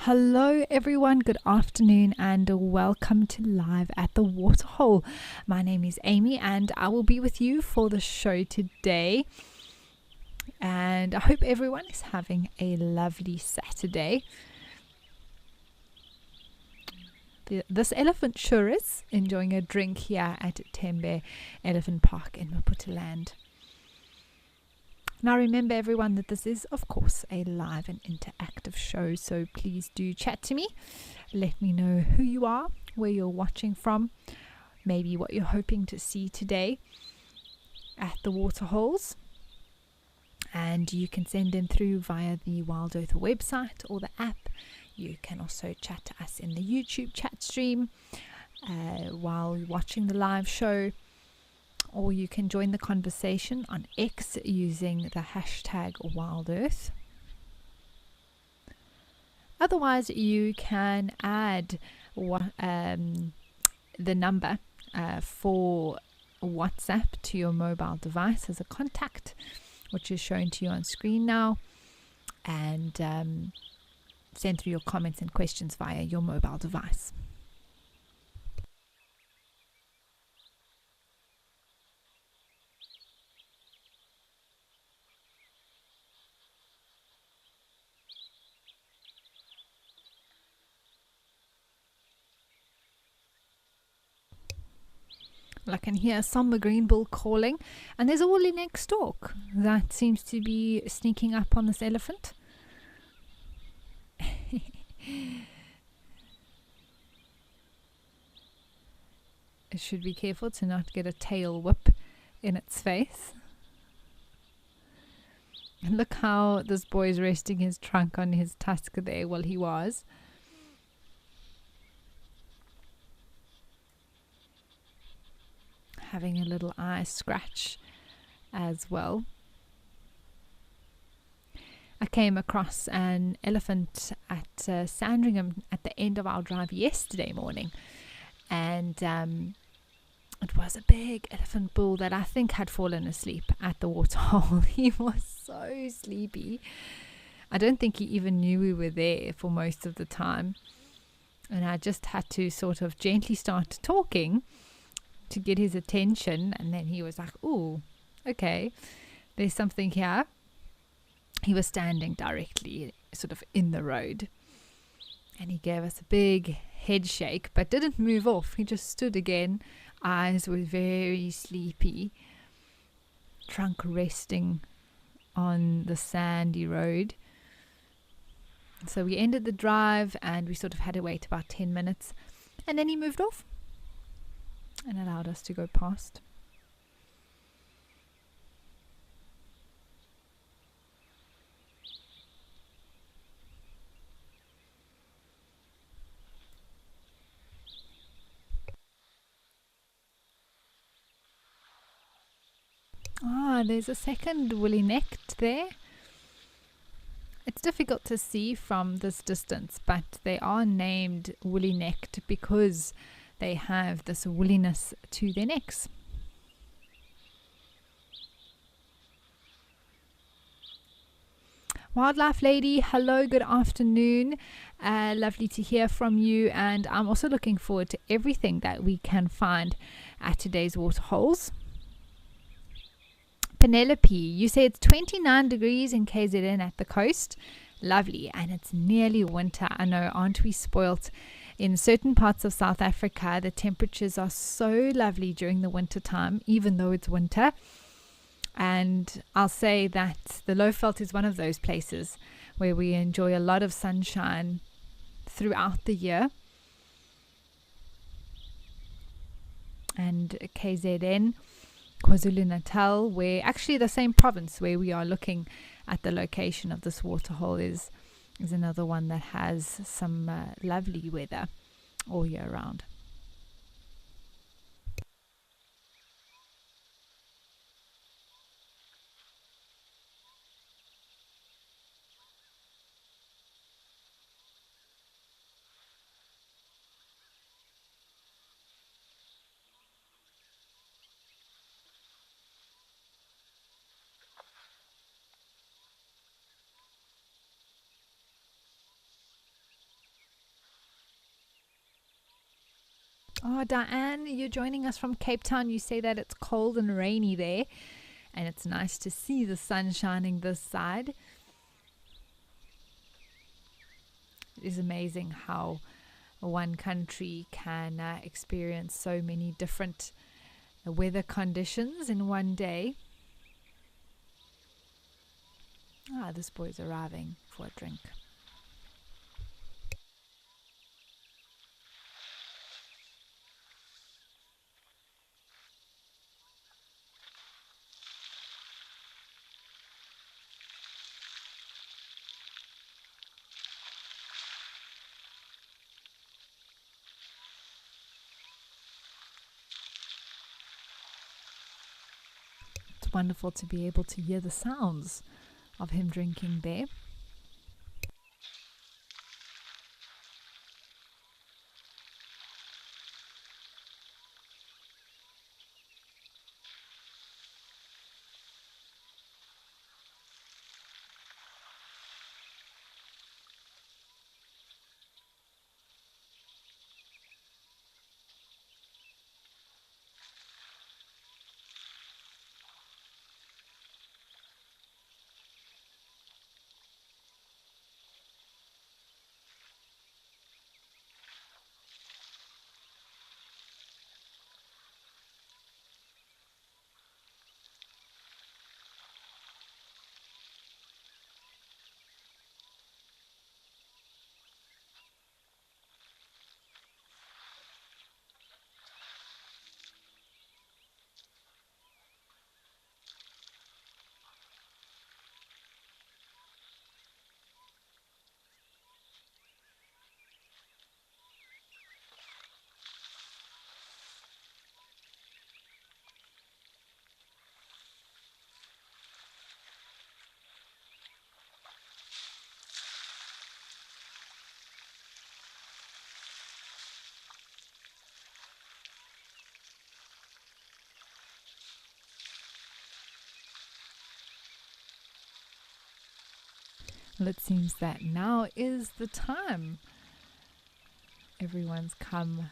Hello everyone, good afternoon and welcome to Live at the Waterhole. My name is Amy and I will be with you for the show today. And I hope everyone is having a lovely Saturday. This elephant sure is enjoying a drink here at Tembe Elephant Park in Maputoland. Now remember everyone that this is of course a live and interactive show, so please do chat to me. Let me know who you are, where you're watching from, maybe what you're hoping to see today at the waterholes. And you can send them through via the Wild Earth website or the app. You can also chat to us in the YouTube chat stream while watching the live show. Or you can join the conversation on X using the hashtag WildEarth. Otherwise, you can add the number for WhatsApp to your mobile device as a contact, which is shown to you on screen now, and send through your comments and questions via your mobile device. I can hear Samba Green Bull calling, and there's a woolly neck stork that seems to be sneaking up on this elephant. It should be careful to not get a tail whip in its face. And look how this boy is resting his trunk on his tusk there while he was. Having a little eye scratch as well. I came across an elephant at Sandringham at the end of our drive yesterday morning, and it was a big elephant bull that I think had fallen asleep at the waterhole. He was so sleepy. I don't think he even knew we were there for most of the time, and I just had to sort of gently start talking to get his attention, and then he was like, "Ooh, okay, there's something here." He was standing directly sort of in the road, and he gave us a big head shake but didn't move off. He just stood again, eyes were very sleepy, trunk resting on the sandy road. So we ended the drive and we sort of had to wait about 10 minutes, and then he moved off and allowed us to go past. There's a second woolly necked there. It's difficult to see from this distance, but they are named woolly necked because they have this woolliness to their necks. Wildlife Lady, hello, good afternoon. Lovely to hear from you, and I'm also looking forward to everything that we can find at today's waterholes. Penelope, you say it's 29 degrees in KZN at the coast. Lovely, and it's nearly winter. I know, aren't we spoilt? In certain parts of South Africa, the temperatures are so lovely during the winter time, even though it's winter. And I'll say that the Lowveld is one of those places where we enjoy a lot of sunshine throughout the year. And KZN, KwaZulu-Natal, where actually the same province where we are looking at the location of this waterhole is another one that has some lovely weather all year round. Oh, Diane, you're joining us from Cape Town. You say that it's cold and rainy there, and it's nice to see the sun shining this side. It is amazing how one country can experience so many different weather conditions in one day. This boy's arriving for a drink. It's wonderful to be able to hear the sounds of him drinking there. Well, it seems that now is the time. Everyone's come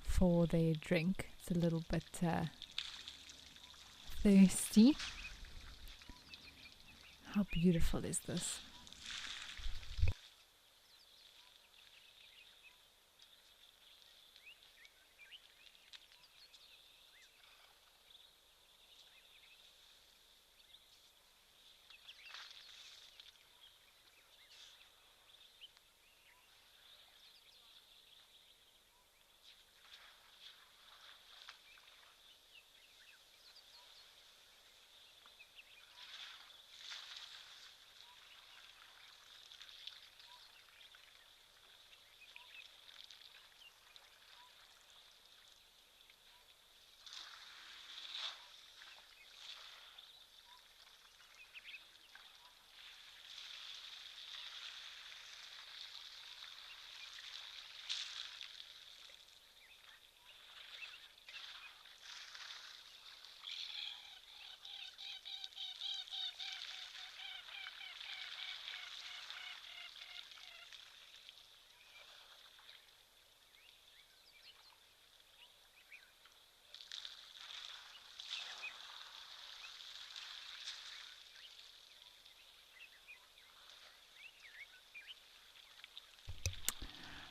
for their drink. It's a little bit thirsty. How beautiful is this?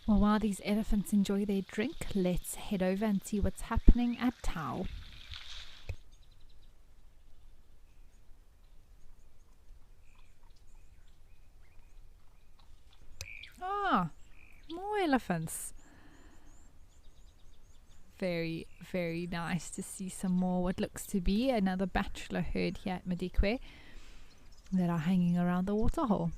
Well, while these elephants enjoy their drink, let's head over and see what's happening at Tau. More elephants. Very, very nice to see some more what looks to be another bachelor herd here at Madikwe that are hanging around the waterhole.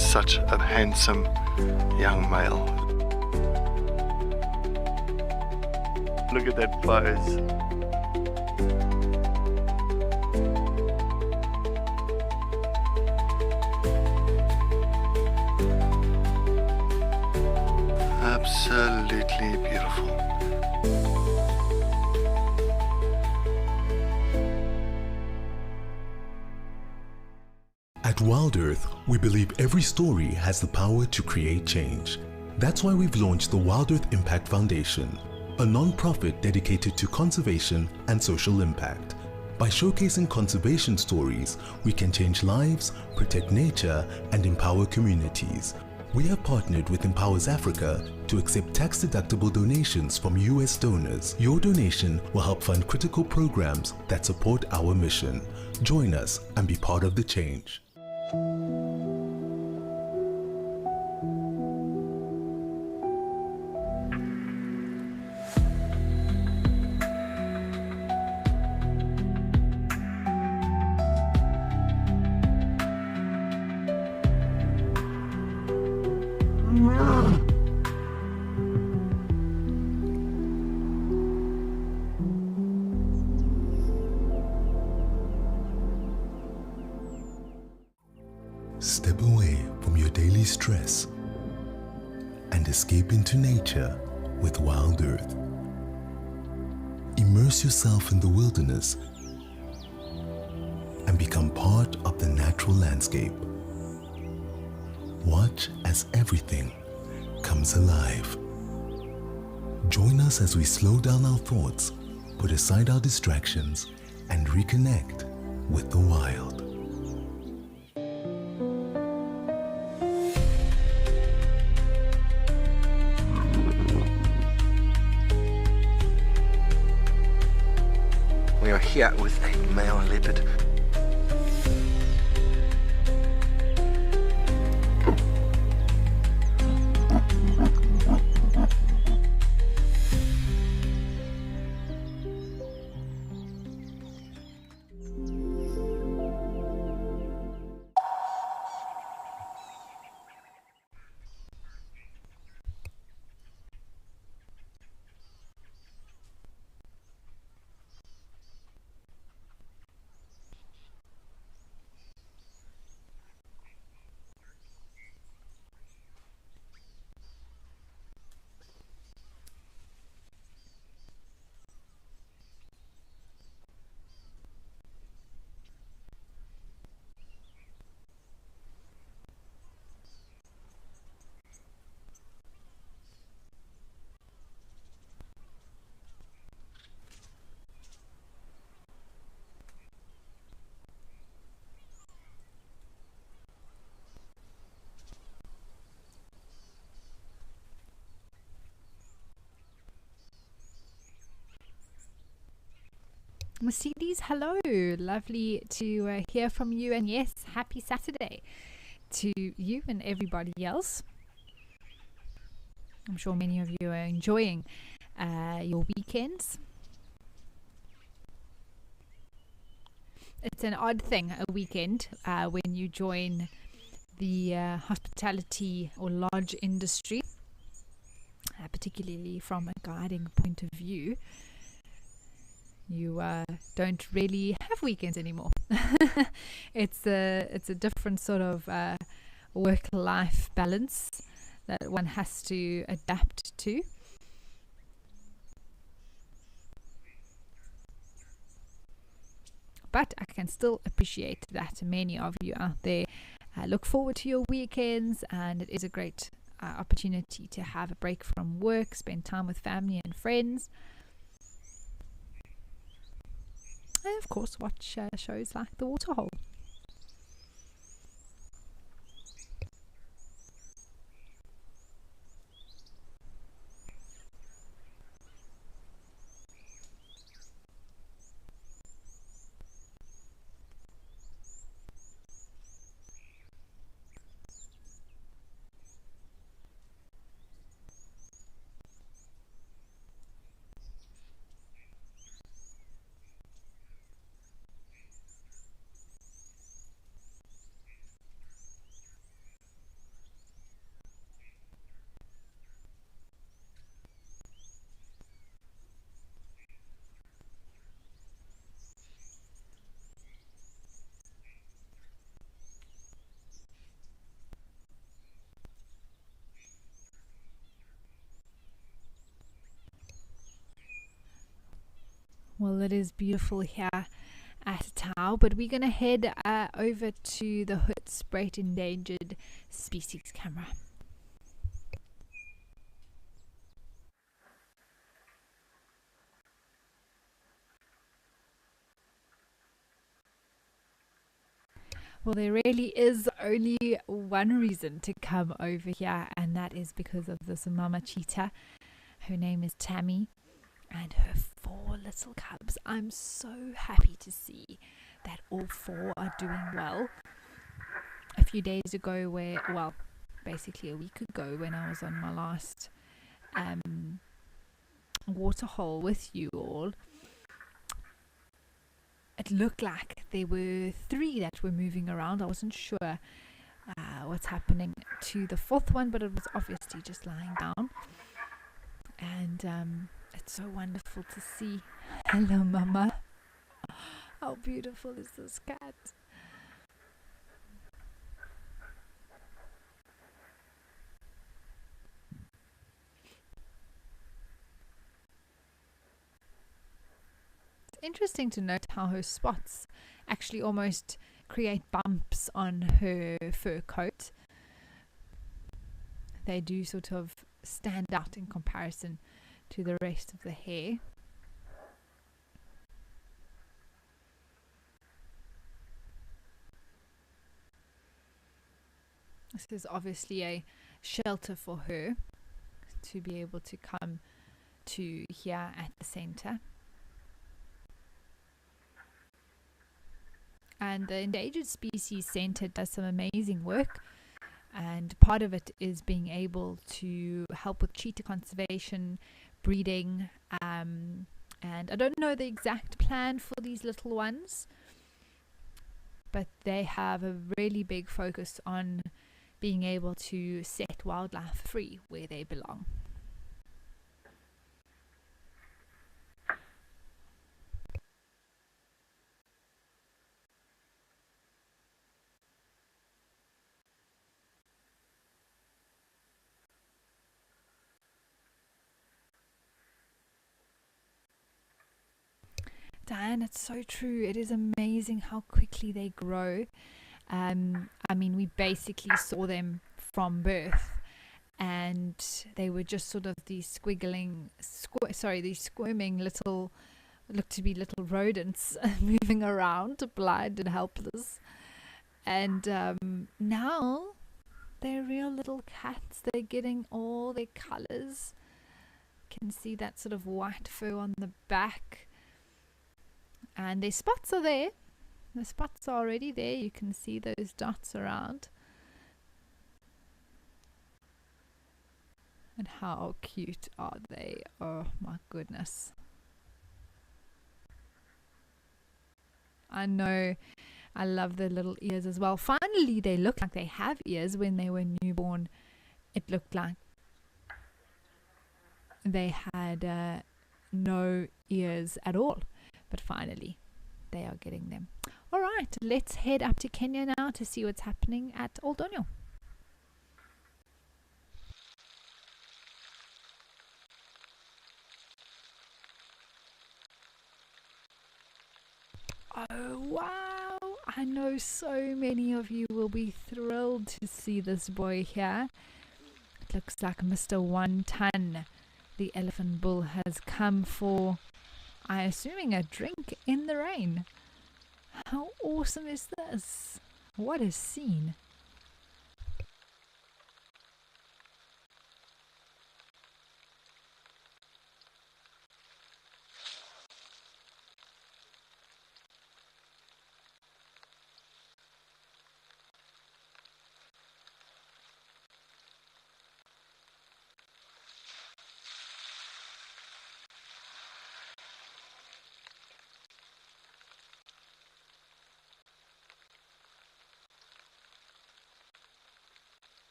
such a handsome young male. Look at that pose. Absolutely beautiful. At Wild Earth, we believe every story has the power to create change. That's why we've launched the Wild Earth Impact Foundation, a non-profit dedicated to conservation and social impact. By showcasing conservation stories, we can change lives, protect nature, and empower communities. We have partnered with Empowers Africa to accept tax-deductible donations from US donors. Your donation will help fund critical programs that support our mission. Join us and be part of the change. Step away from your daily stress and escape into nature with Wild Earth. Immerse yourself in the wilderness and become part of the natural landscape. Watch as everything comes alive. Join us as we slow down our thoughts, put aside our distractions, and reconnect with the wild. We are here with a male leopard. Mercedes, hello. Lovely to hear from you. And yes, happy Saturday to you and everybody else. I'm sure many of you are enjoying your weekends. It's an odd thing, a weekend, when you join the hospitality or lodge industry, particularly from a guiding point of view. You don't really have weekends anymore. It's a different sort of work-life balance that one has to adapt to. But I can still appreciate that many of you out there look forward to your weekends, and it is a great opportunity to have a break from work, spend time with family and friends. And of course watch shows like The Waterhole. Well, it is beautiful here at Tau, but we're going to head over to the Hoedspruit endangered species camera. Well, there really is only one reason to come over here, and that is because of this mama cheetah. Her name is Tammy, and her 4 little cubs. I'm so happy to see that all 4 are doing well. A few days ago, basically a week ago, when I was on my last waterhole with you all, it looked like there were 3 that were moving around. I wasn't sure what's happening to the 4th one, but it was obviously just lying down. And it's so wonderful to see. Hello, Mama. How beautiful is this cat? Interesting to note how her spots actually almost create bumps on her fur coat. They do sort of stand out in comparison to the rest of the hair. This is obviously a shelter for her to be able to come to here at the center. And the Endangered Species Center does some amazing work, and part of it is being able to help with cheetah conservation, breeding, and I don't know the exact plan for these little ones, but they have a really big focus on being able to set wildlife free where they belong. Diane, it's so true. It is amazing how quickly they grow. I mean, we basically saw them from birth, and they were just sort of these squiggling, these squirming little, look to be little rodents moving around, blind and helpless. And now they're real little cats. They're getting all their colors. You can see that sort of white fur on the back. And their spots are there. The spots are already there. You can see those dots around. And how cute are they? Oh my goodness. I know. I love the little ears as well. Finally, they look like they have ears. When they were newborn, it looked like they had no ears at all. But finally, they are getting them. All right, let's head up to Kenya now to see what's happening at Oldonyo. Oh, wow. I know so many of you will be thrilled to see this boy here. It looks like Mr. 1 Ton, the elephant bull, has come for, I'm assuming, a drink in the rain. How awesome is this? What a scene.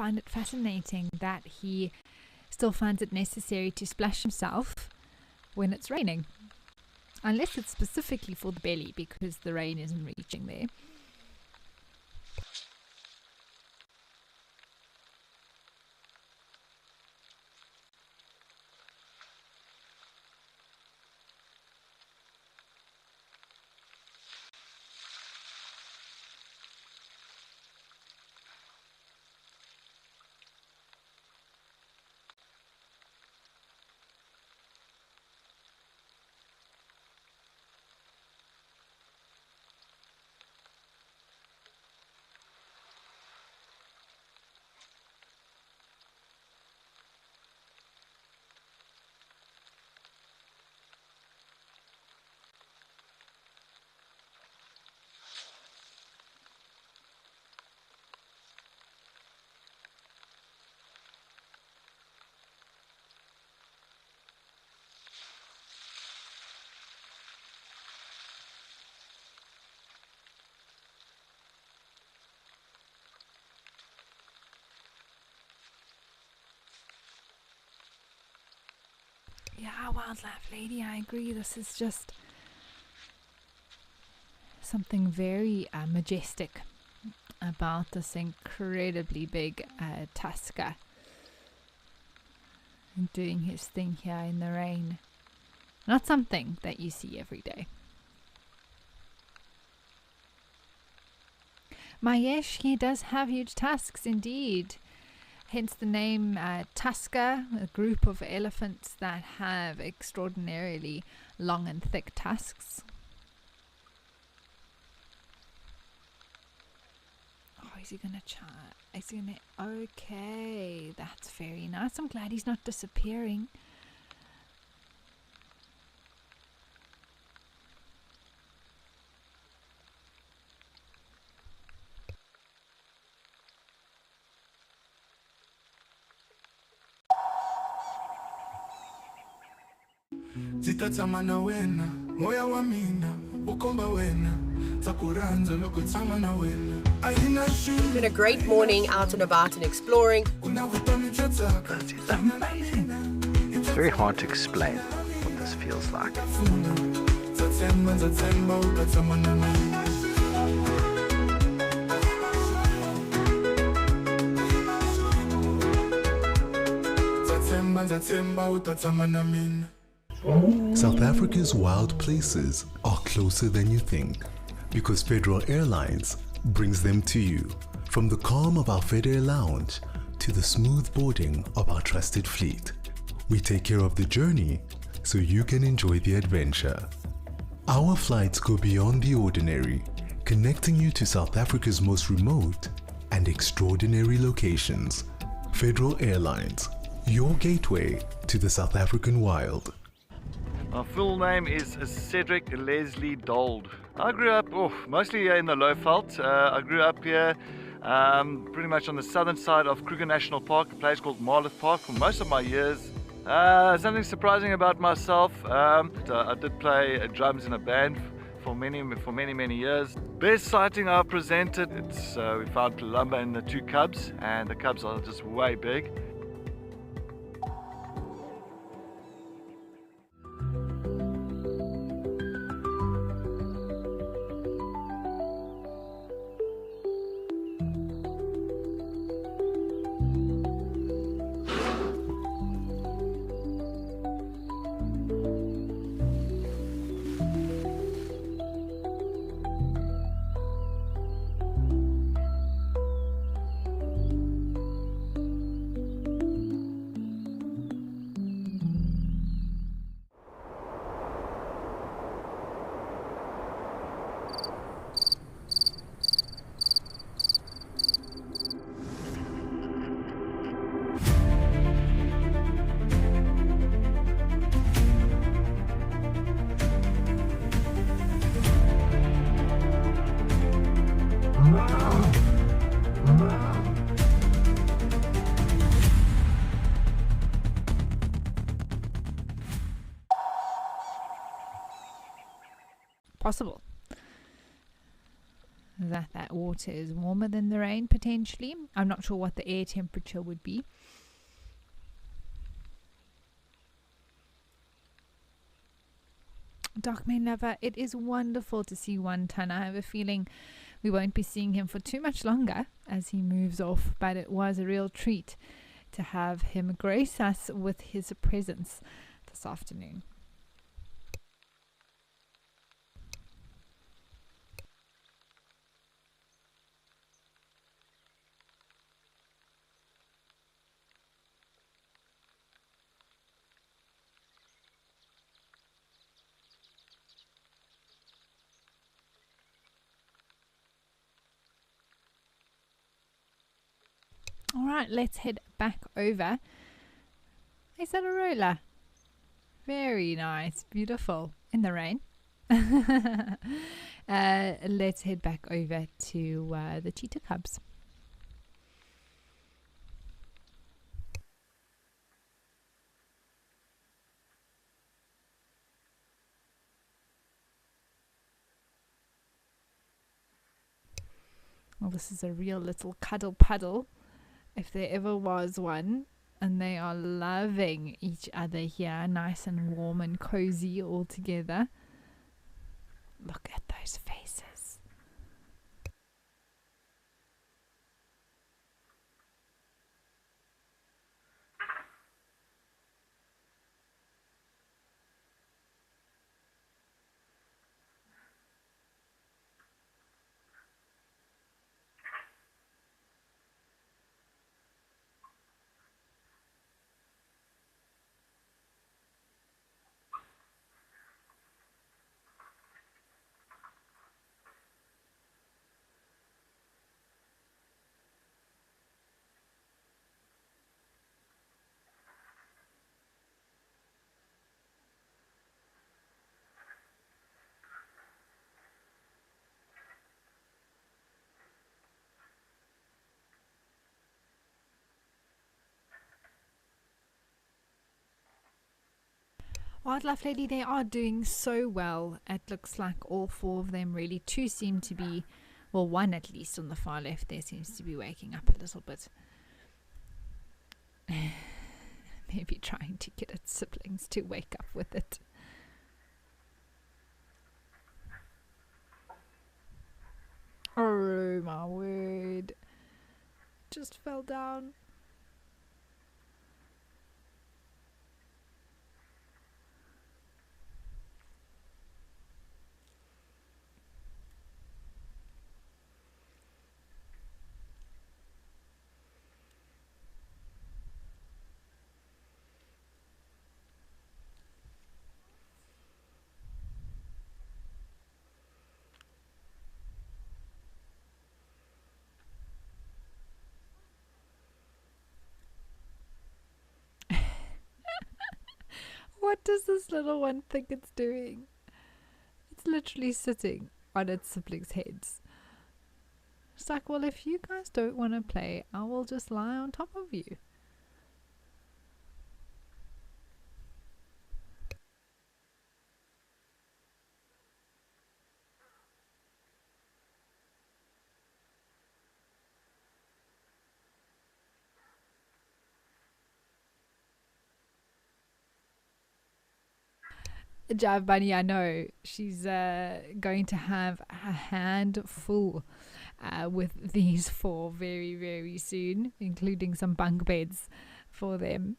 find it fascinating that he still finds it necessary to splash himself when it's raining. Unless it's specifically for the belly because the rain isn't reaching there. Yeah, wildlife lady, I agree. This is just something very majestic about this incredibly big tusker doing his thing here in the rain. Not something that you see every day. Mayesh, he does have huge tusks indeed. Hence the name tusker, a group of elephants that have extraordinarily long and thick tusks. Oh, is he going to try? Is he going to? Okay, that's very nice. I'm glad he's not disappearing. Zitatamana wena, moya wa mina, ukomba wena, takuranza loko tamana wena. It's been a great morning out and about and exploring. That is amazing. It's very hard to explain what this feels like. South Africa's wild places are closer than you think because Federal Airlines brings them to you. From the calm of our FedAir lounge to the smooth boarding of our trusted fleet, we take care of the journey so you can enjoy the adventure. Our flights go beyond the ordinary, connecting you to South Africa's most remote and extraordinary locations. Federal Airlines, your gateway to the South African wild. My full name is Cedric Leslie Dold. I grew up mostly here in the Lowveld. I grew up here pretty much on the southern side of Kruger National Park, a place called Marlow Park, for most of my years. Something surprising about myself, I did play drums in a band for many years. Best sighting I presented, we found Columba in the two cubs, and the cubs are just way big. Possible. that water is warmer than the rain potentially. I'm not sure what the air temperature would be. Darkmane Lover, it is wonderful to see one ton. I have a feeling we won't be seeing him for too much longer as he moves off, but it was a real treat to have him grace us with his presence this afternoon. All right, let's head back over. Is that a roller? Very nice, beautiful in the rain. Let's head back over to the cheetah cubs. Well, this is a real little cuddle puddle, if there ever was one, and they are loving each other here, nice and warm and cozy all together. Look at those faces. Wildlife Lady, they are doing so well. It looks like all four of them, really. Two seem to be, well, one at least on the far left there seems to be waking up a little bit. Maybe trying to get its siblings to wake up with it. Oh my word. Just fell down. What does this little one think it's doing? It's literally sitting on its siblings' heads. It's like, well, if you guys don't want to play, I will just lie on top of you. Jive Bunny, I know she's going to have a hand full with these four very, very soon, including some bunk beds for them.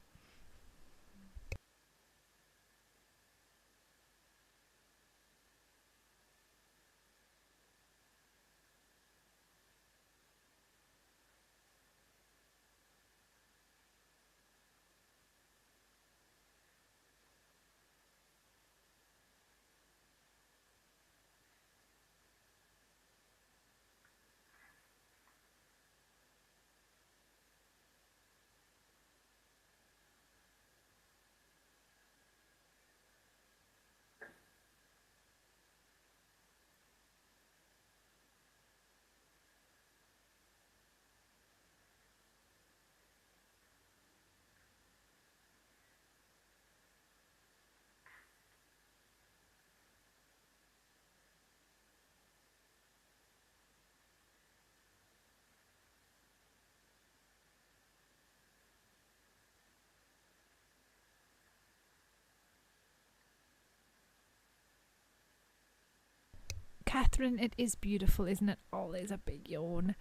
Catherine, it is beautiful, isn't it? Oh, there's a big yawn.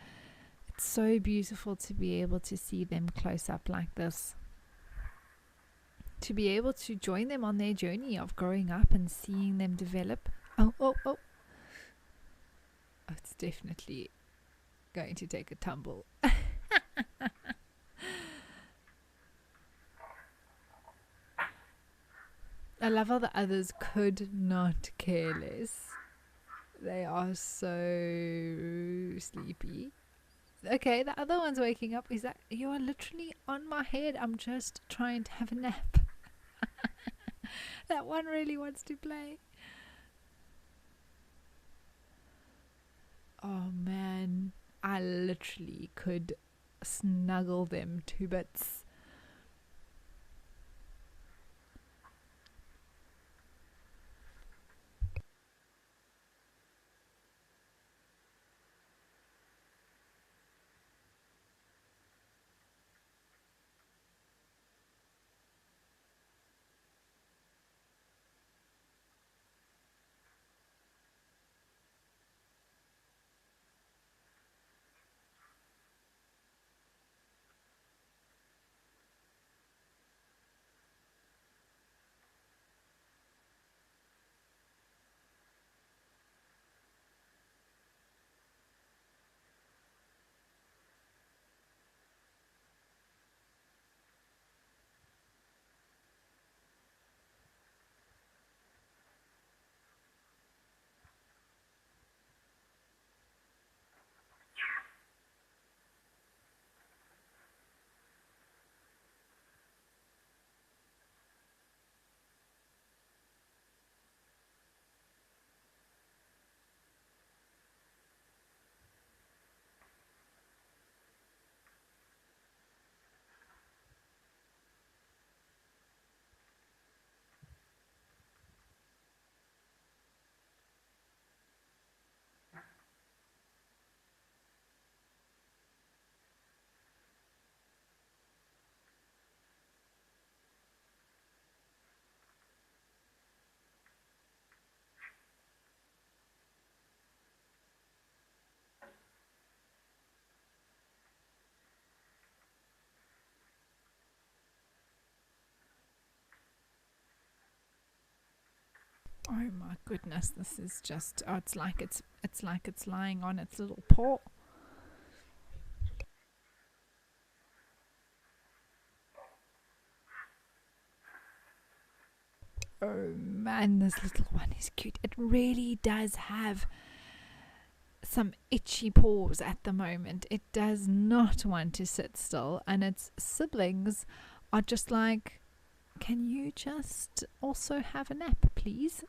It's so beautiful to be able to see them close up like this. To be able to join them on their journey of growing up and seeing them develop. Oh. It's definitely going to take a tumble. I love how the others could not care less. They are so sleepy. Okay, the other one's waking up. Is that you are literally on my head? I'm just trying to have a nap. That one really wants to play. Oh man, I literally could snuggle them to bits. Oh my goodness, this is just it's like it's lying on its little paw. Oh man, this little one is cute. It really does have some itchy paws at the moment. It does not want to sit still, and its siblings are just like, can you just also have a nap, please?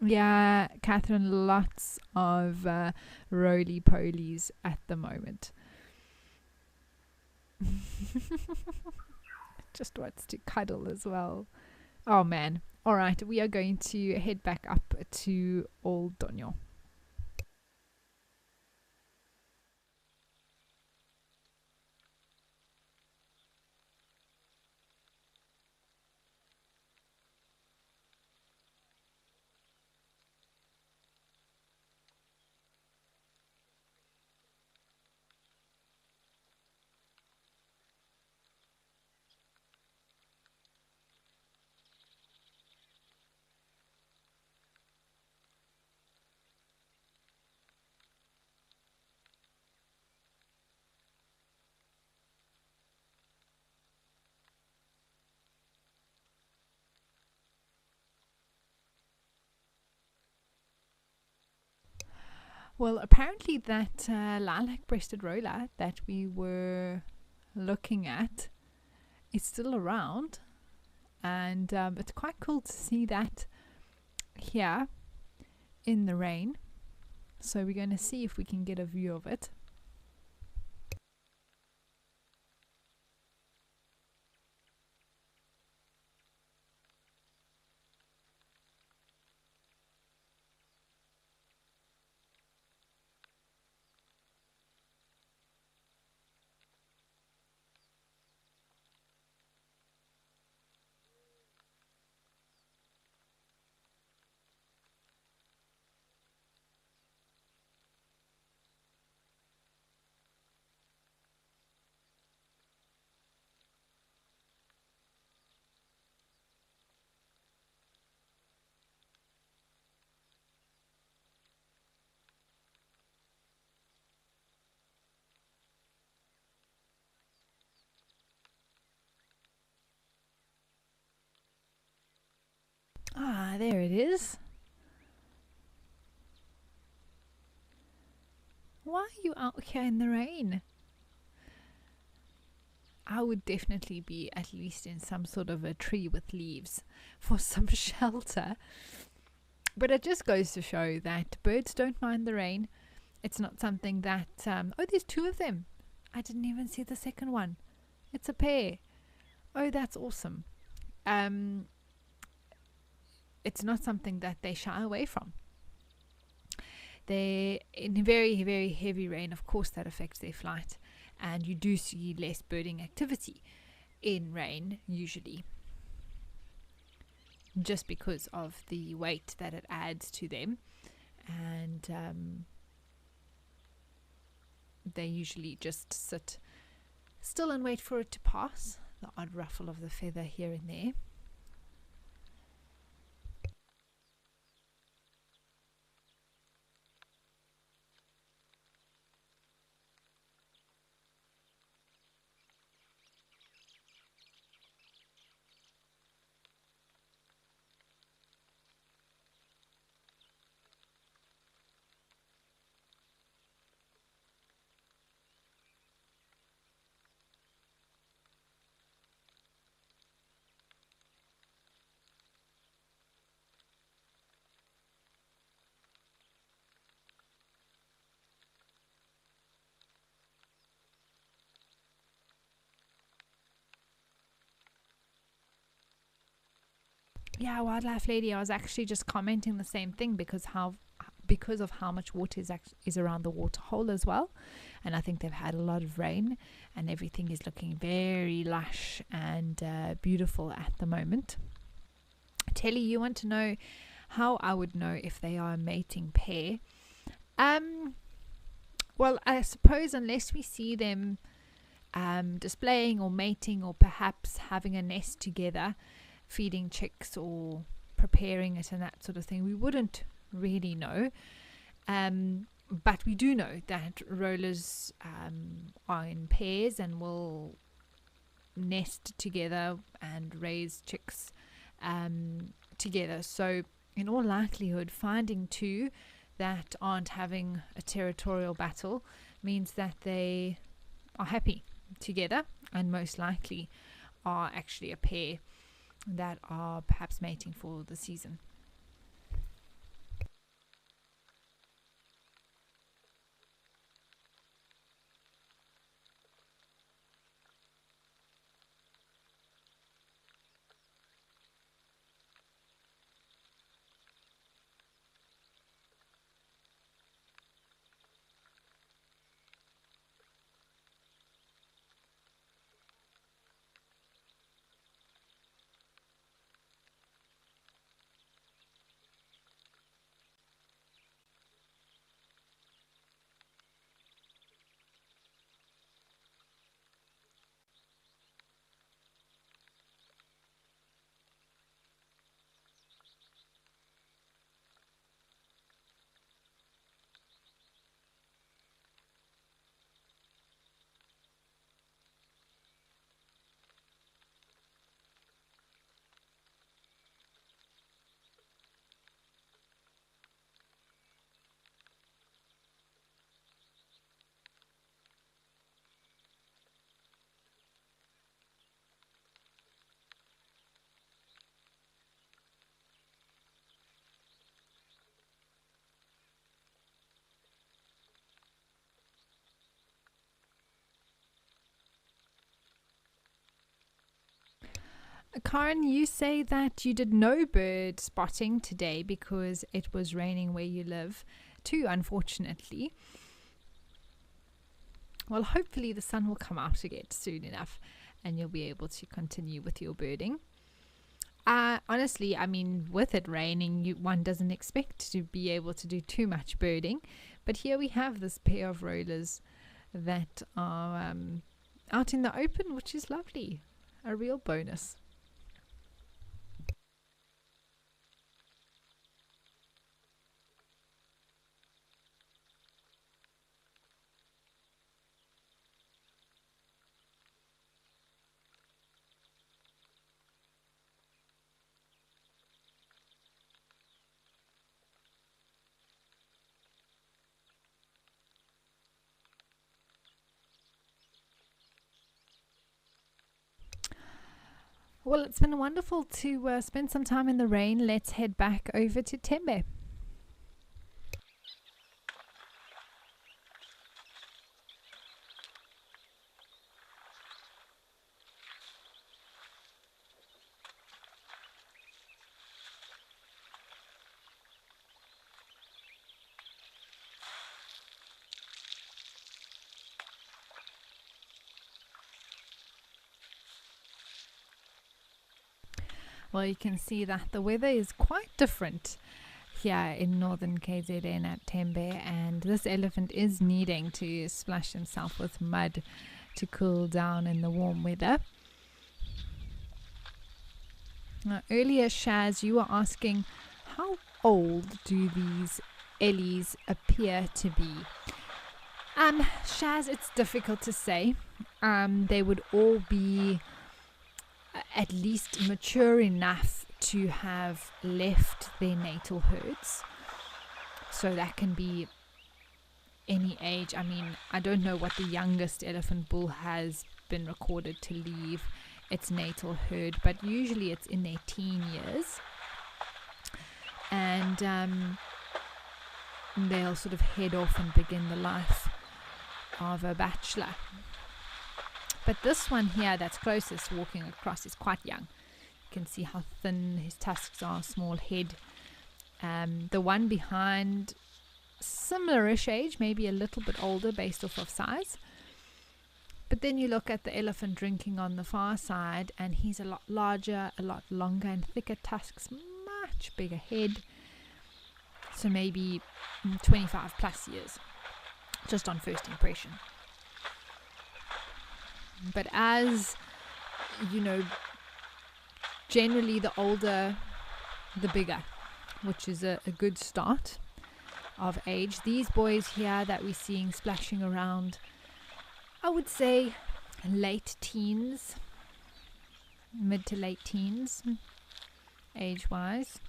Yeah, Catherine, lots of roly-polies at the moment. Just wants to cuddle as well. Oh man. All right, we are going to head back up to Old Donyo. Well, apparently that lilac-breasted roller that we were looking at is still around, and it's quite cool to see that here in the rain. So we're going to see if we can get a view of it. there it is. Why are you out here in the rain? I would definitely be at least in some sort of a tree with leaves for some shelter. But it just goes to show that birds don't mind the rain. It's not something that... oh, there's two of them. I didn't even see the second one. It's a pair. Oh, that's awesome. It's not something that they shy away from. They, in very, very heavy rain, of course, that affects their flight. And you do see less birding activity in rain, usually, just because of the weight that it adds to them. And they usually just sit still and wait for it to pass. The odd ruffle of the feather here and there. Yeah, wildlife lady, I was actually just commenting the same thing because of how much water is around the waterhole as well. And I think they've had a lot of rain and everything is looking very lush and beautiful at the moment. Telly, you want to know how I would know if they are a mating pair? Well, I suppose unless we see them displaying or mating or perhaps having a nest together, feeding chicks or preparing it and that sort of thing, we wouldn't really know. But we do know that rollers are in pairs and will nest together and raise chicks together. So in all likelihood, finding two that aren't having a territorial battle means that they are happy together and most likely are actually a pair that are perhaps mating for the season. Karen, you say that you did no bird spotting today because it was raining where you live too, unfortunately. Well, hopefully the sun will come out again soon enough and you'll be able to continue with your birding. Honestly, I mean, with it raining, one doesn't expect to be able to do too much birding. But here we have this pair of rollers that are out in the open, which is lovely. A real bonus. Well, it's been wonderful to spend some time in the rain. Let's head back over to Tembe. Well, you can see that the weather is quite different here in northern KZN at Tembe, and this elephant is needing to splash himself with mud to cool down in the warm weather. Now, earlier, Shaz, you were asking how old do these ellies appear to be? Shaz, it's difficult to say. They would all be at least mature enough to have left their natal herds. So that can be any age. I mean, I don't know what the youngest elephant bull has been recorded to leave its natal herd, but usually it's in their teen years. And they'll sort of head off and begin the life of a bachelor. But this one here that's closest walking across is quite young. You can see how thin his tusks are, small head. The one behind, similar-ish age, maybe a little bit older based off of size. But then you look at the elephant drinking on the far side, and he's a lot larger, a lot longer and thicker tusks, much bigger head. So maybe 25 plus years, just on first impression. But as you know, generally the older, the bigger, which is a good start of age. These boys here that we're seeing splashing around, I would say late teens, mid to late teens, age-wise.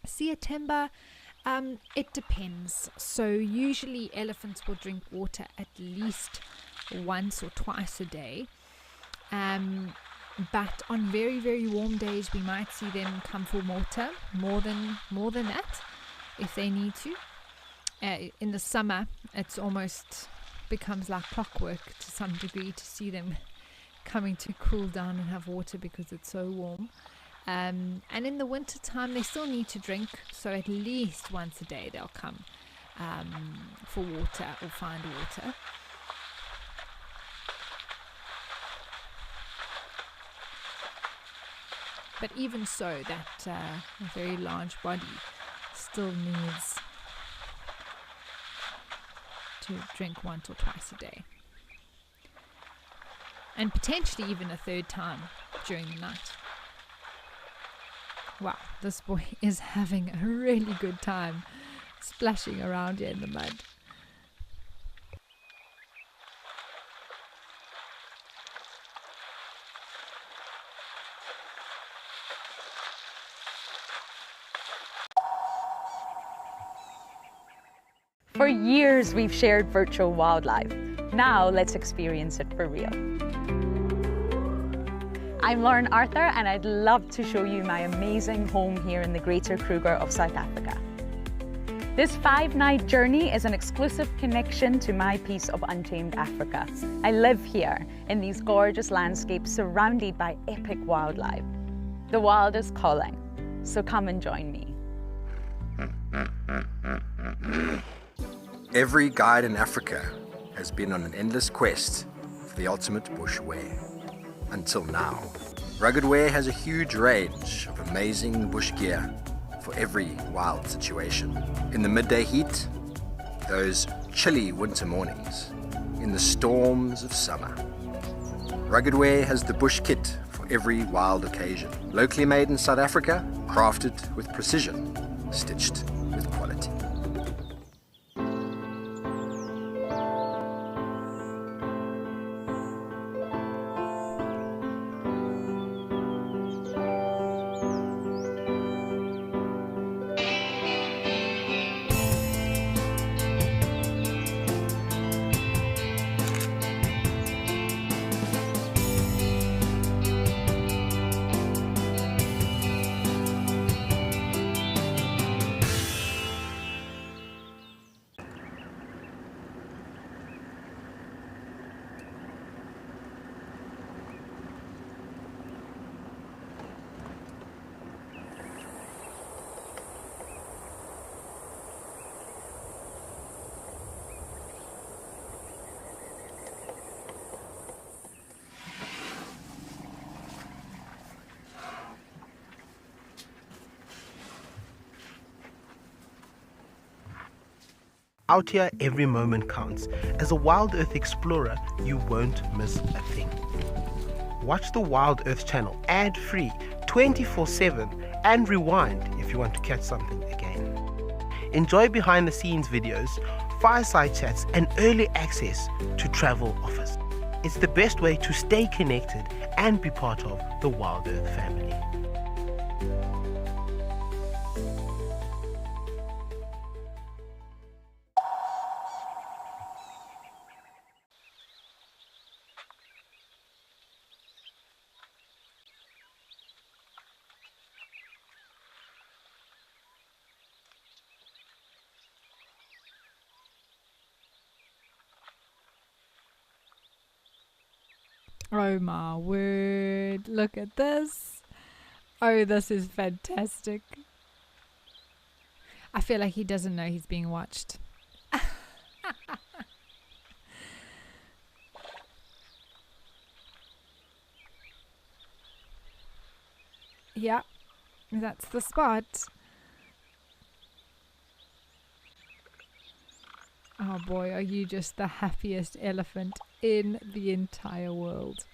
See, at Tembe, it depends. So usually elephants will drink water at least once or twice a day. But on very, very warm days, we might see them come for water more than that, if they need to. In the summer, it's almost becomes like clockwork to some degree to see them coming to cool down and have water because it's so warm. And in the winter time, they still need to drink, so at least once a day they'll come for water or find water. But even so, that very large body still needs to drink once or twice a day. And potentially even a third time during the night. Wow, this boy is having a really good time splashing around here in the mud. For years, we've shared virtual wildlife. Now, let's experience it for real. I'm Lauren Arthur, and I'd love to show you my amazing home here in the Greater Kruger of South Africa. This 5-night journey is an exclusive connection to my piece of untamed Africa. I live here in these gorgeous landscapes surrounded by epic wildlife. The wild is calling, so come and join me. Every guide in Africa has been on an endless quest for the ultimate bush wear. Until now. Rugged Wear has a huge range of amazing bush gear for every wild situation. In the midday heat, those chilly winter mornings, in the storms of summer. Rugged Wear has the bush kit for every wild occasion. Locally made in South Africa, crafted with precision, stitched with quality. Out here, every moment counts. As a Wild Earth explorer, you won't miss a thing. Watch the Wild Earth channel ad-free 24/7 and rewind if you want to catch something again. Enjoy behind-the-scenes videos, fireside chats, and early access to travel offers. It's the best way to stay connected and be part of the Wild Earth family. Oh my word, look at this. Oh, this is fantastic. I feel like he doesn't know he's being watched. Yeah, that's the spot. Oh boy, are you just the happiest elephant in the entire world.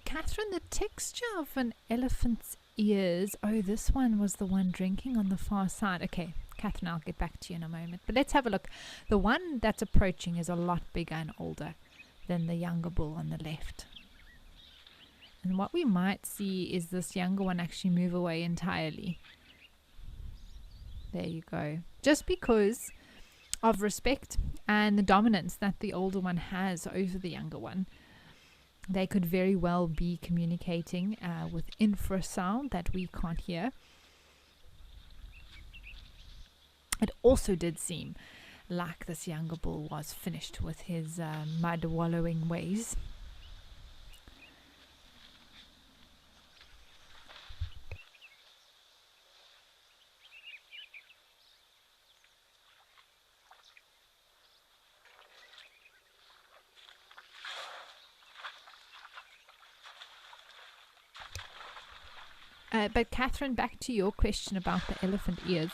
Catherine, the texture of an elephant's ears. Oh, this one was the one drinking on the far side. Okay, Catherine, I'll get back to you in a moment. But let's have a look. The one that's approaching is a lot bigger and older than the younger bull on the left. And what we might see is this younger one actually move away entirely. There you go. Just because of respect and the dominance that the older one has over the younger one. They could very well be communicating with infrasound that we can't hear. It also did seem like this younger bull was finished with his mud wallowing ways. But Catherine, back to your question about the elephant ears.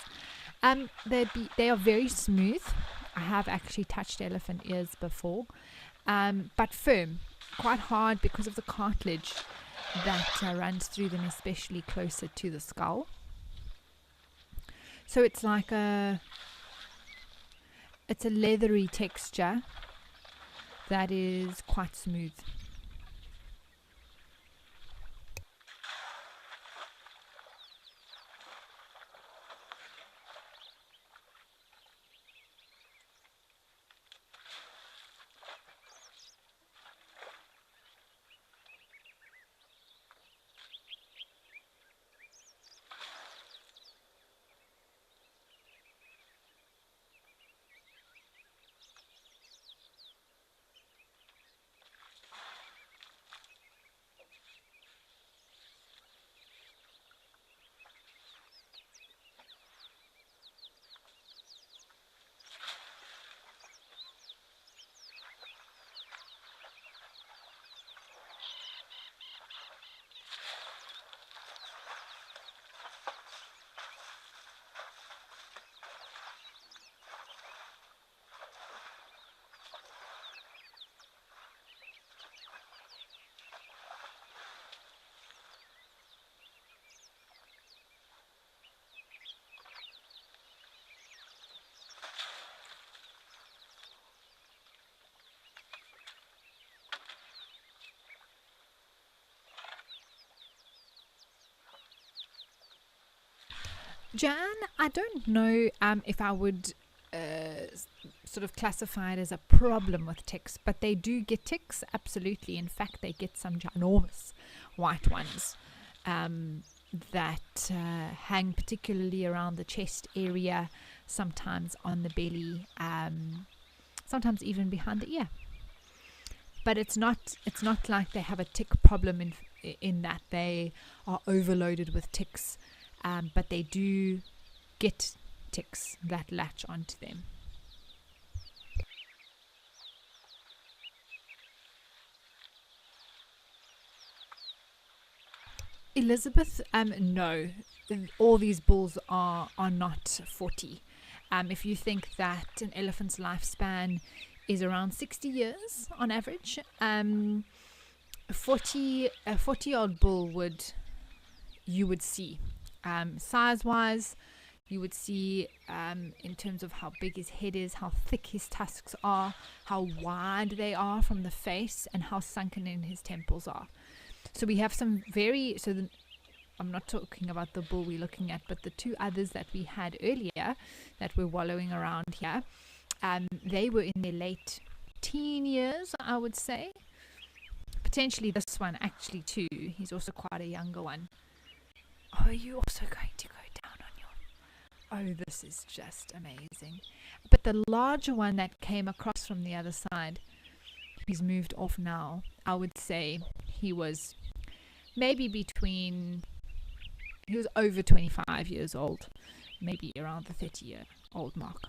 They are very smooth. I have actually touched elephant ears before, but firm, quite hard because of the cartilage that runs through them, especially closer to the skull. So it's like it's a leathery texture that is quite smooth. Jan, I don't know if I would sort of classify it as a problem with ticks, but they do get ticks, absolutely. In fact, they get some ginormous white ones that hang particularly around the chest area, sometimes on the belly, sometimes even behind the ear. But it's not like they have a tick problem in that they are overloaded with ticks, but they do get ticks that latch onto them. Elizabeth, no, all these bulls are not 40. If you think that an elephant's lifespan is around 60 years on average, a 40-year-old bull you would see, size-wise, you would see in terms of how big his head is, how thick his tusks are, how wide they are from the face, and how sunken in his temples are. So we have some I'm not talking about the bull we're looking at, but the two others that we had earlier that were wallowing around here, they were in their late teen years, I would say. Potentially this one actually too. He's also quite a younger one. Oh, are you also going to go down on your... Oh, this is just amazing. But the larger one that came across from the other side, he's moved off now. I would say he was maybe he was over 25 years old, maybe around the 30-year-old mark.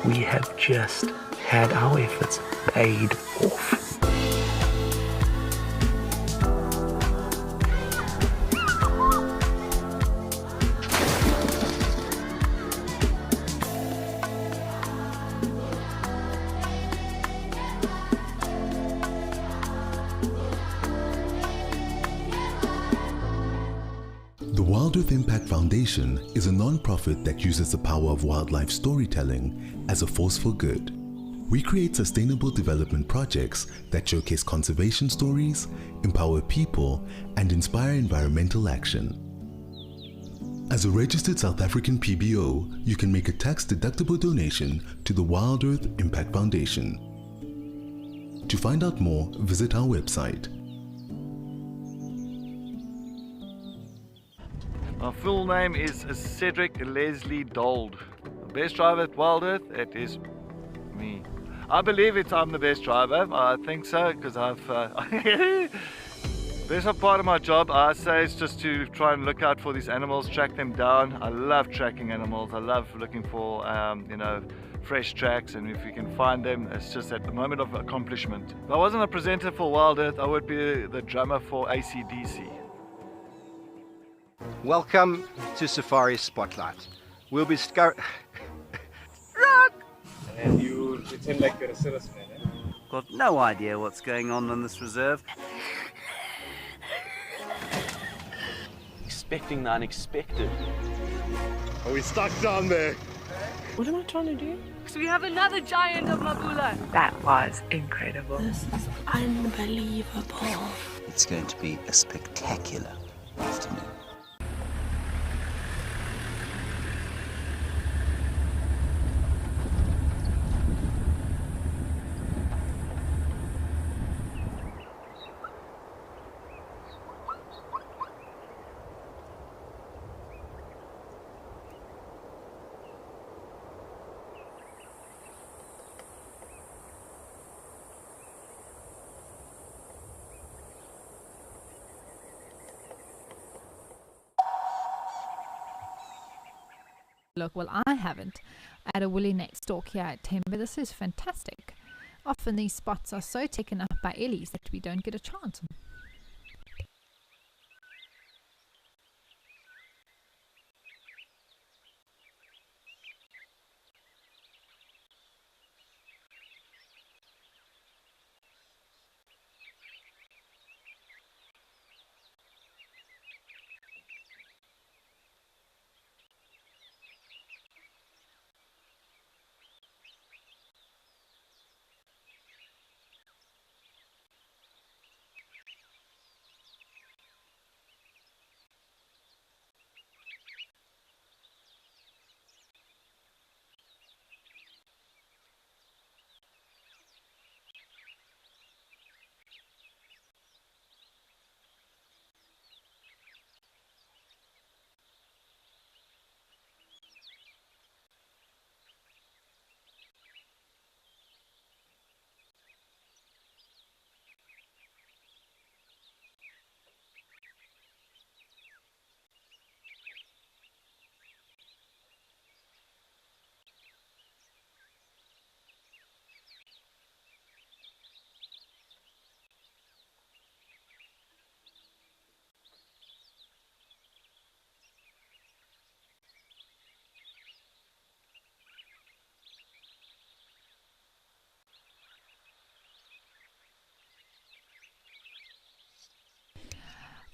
We have just had our efforts paid off. The Wild Earth Impact Foundation is a non-profit that uses the power of wildlife storytelling as a force for good. We create sustainable development projects that showcase conservation stories, empower people, and inspire environmental action. As a registered South African PBO, you can make a tax-deductible donation to the Wild Earth Impact Foundation. To find out more, visit our website. My full name is Cedric Leslie Dold. The best driver at Wild Earth, it is me. I believe I'm the best driver. I think so, because best part of my job, I say, is just to try and look out for these animals, track them down. I love tracking animals. I love looking for, fresh tracks, and if you can find them, it's just at the moment of accomplishment. If I wasn't a presenter for Wild Earth, I would be the drummer for AC/DC. Welcome to Safari Spotlight. We'll be And you pretend like you're a serviceman, eh? Got no idea what's going on this reserve. Expecting the unexpected. Are we stuck down there? What am I trying to do? So we have another giant of Mabula. That was incredible. This is unbelievable. It's going to be a spectacular afternoon. Look, well, I haven't at a woolly neck stalk here at Timber. This is fantastic. Often these spots are so taken up by ellies that we don't get a chance.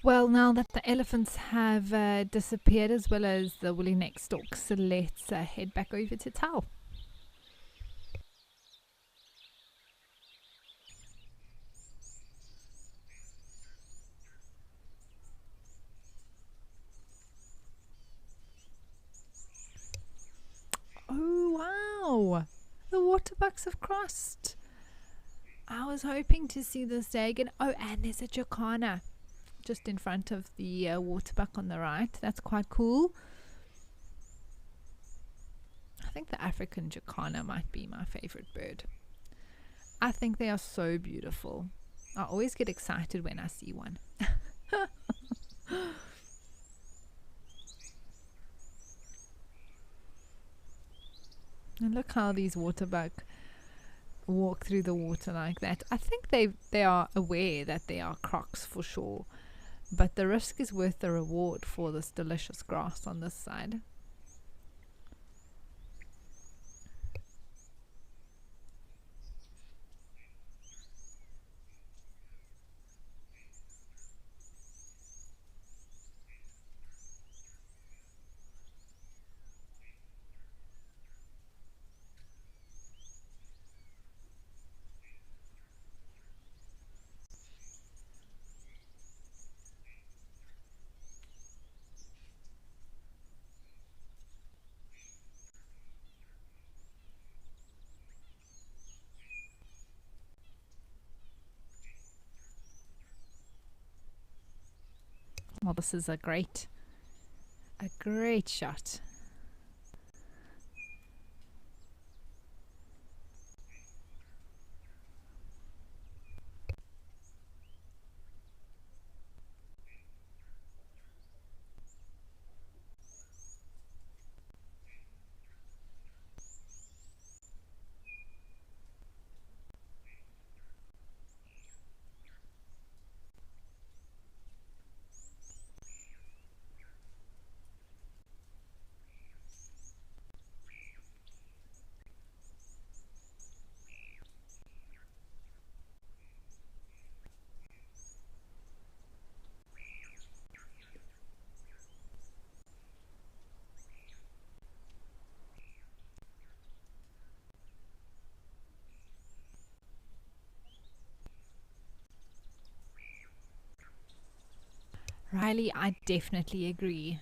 Well, now that the elephants have disappeared as well as the woolly neck stalks, let's head back over to Tau. Oh wow, the water bucks have crossed. I was hoping to see this day again. Oh, and there's a jacana just in front of the waterbuck on the right. That's quite cool. I think the African jacana might be my favorite bird. I think they are so beautiful. I always get excited when I see one. And look how these waterbuck walk through the water like that. I think they are aware that they are crocs for sure. But the risk is worth the reward for this delicious grass on this side. Well, this is a great shot. Riley, I definitely agree.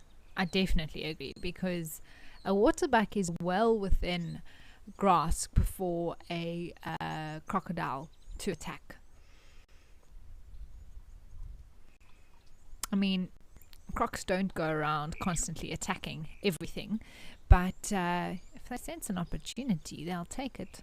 Because a waterbuck is well within grasp for a crocodile to attack. I mean, crocs don't go around constantly attacking everything, but if they sense an opportunity, they'll take it.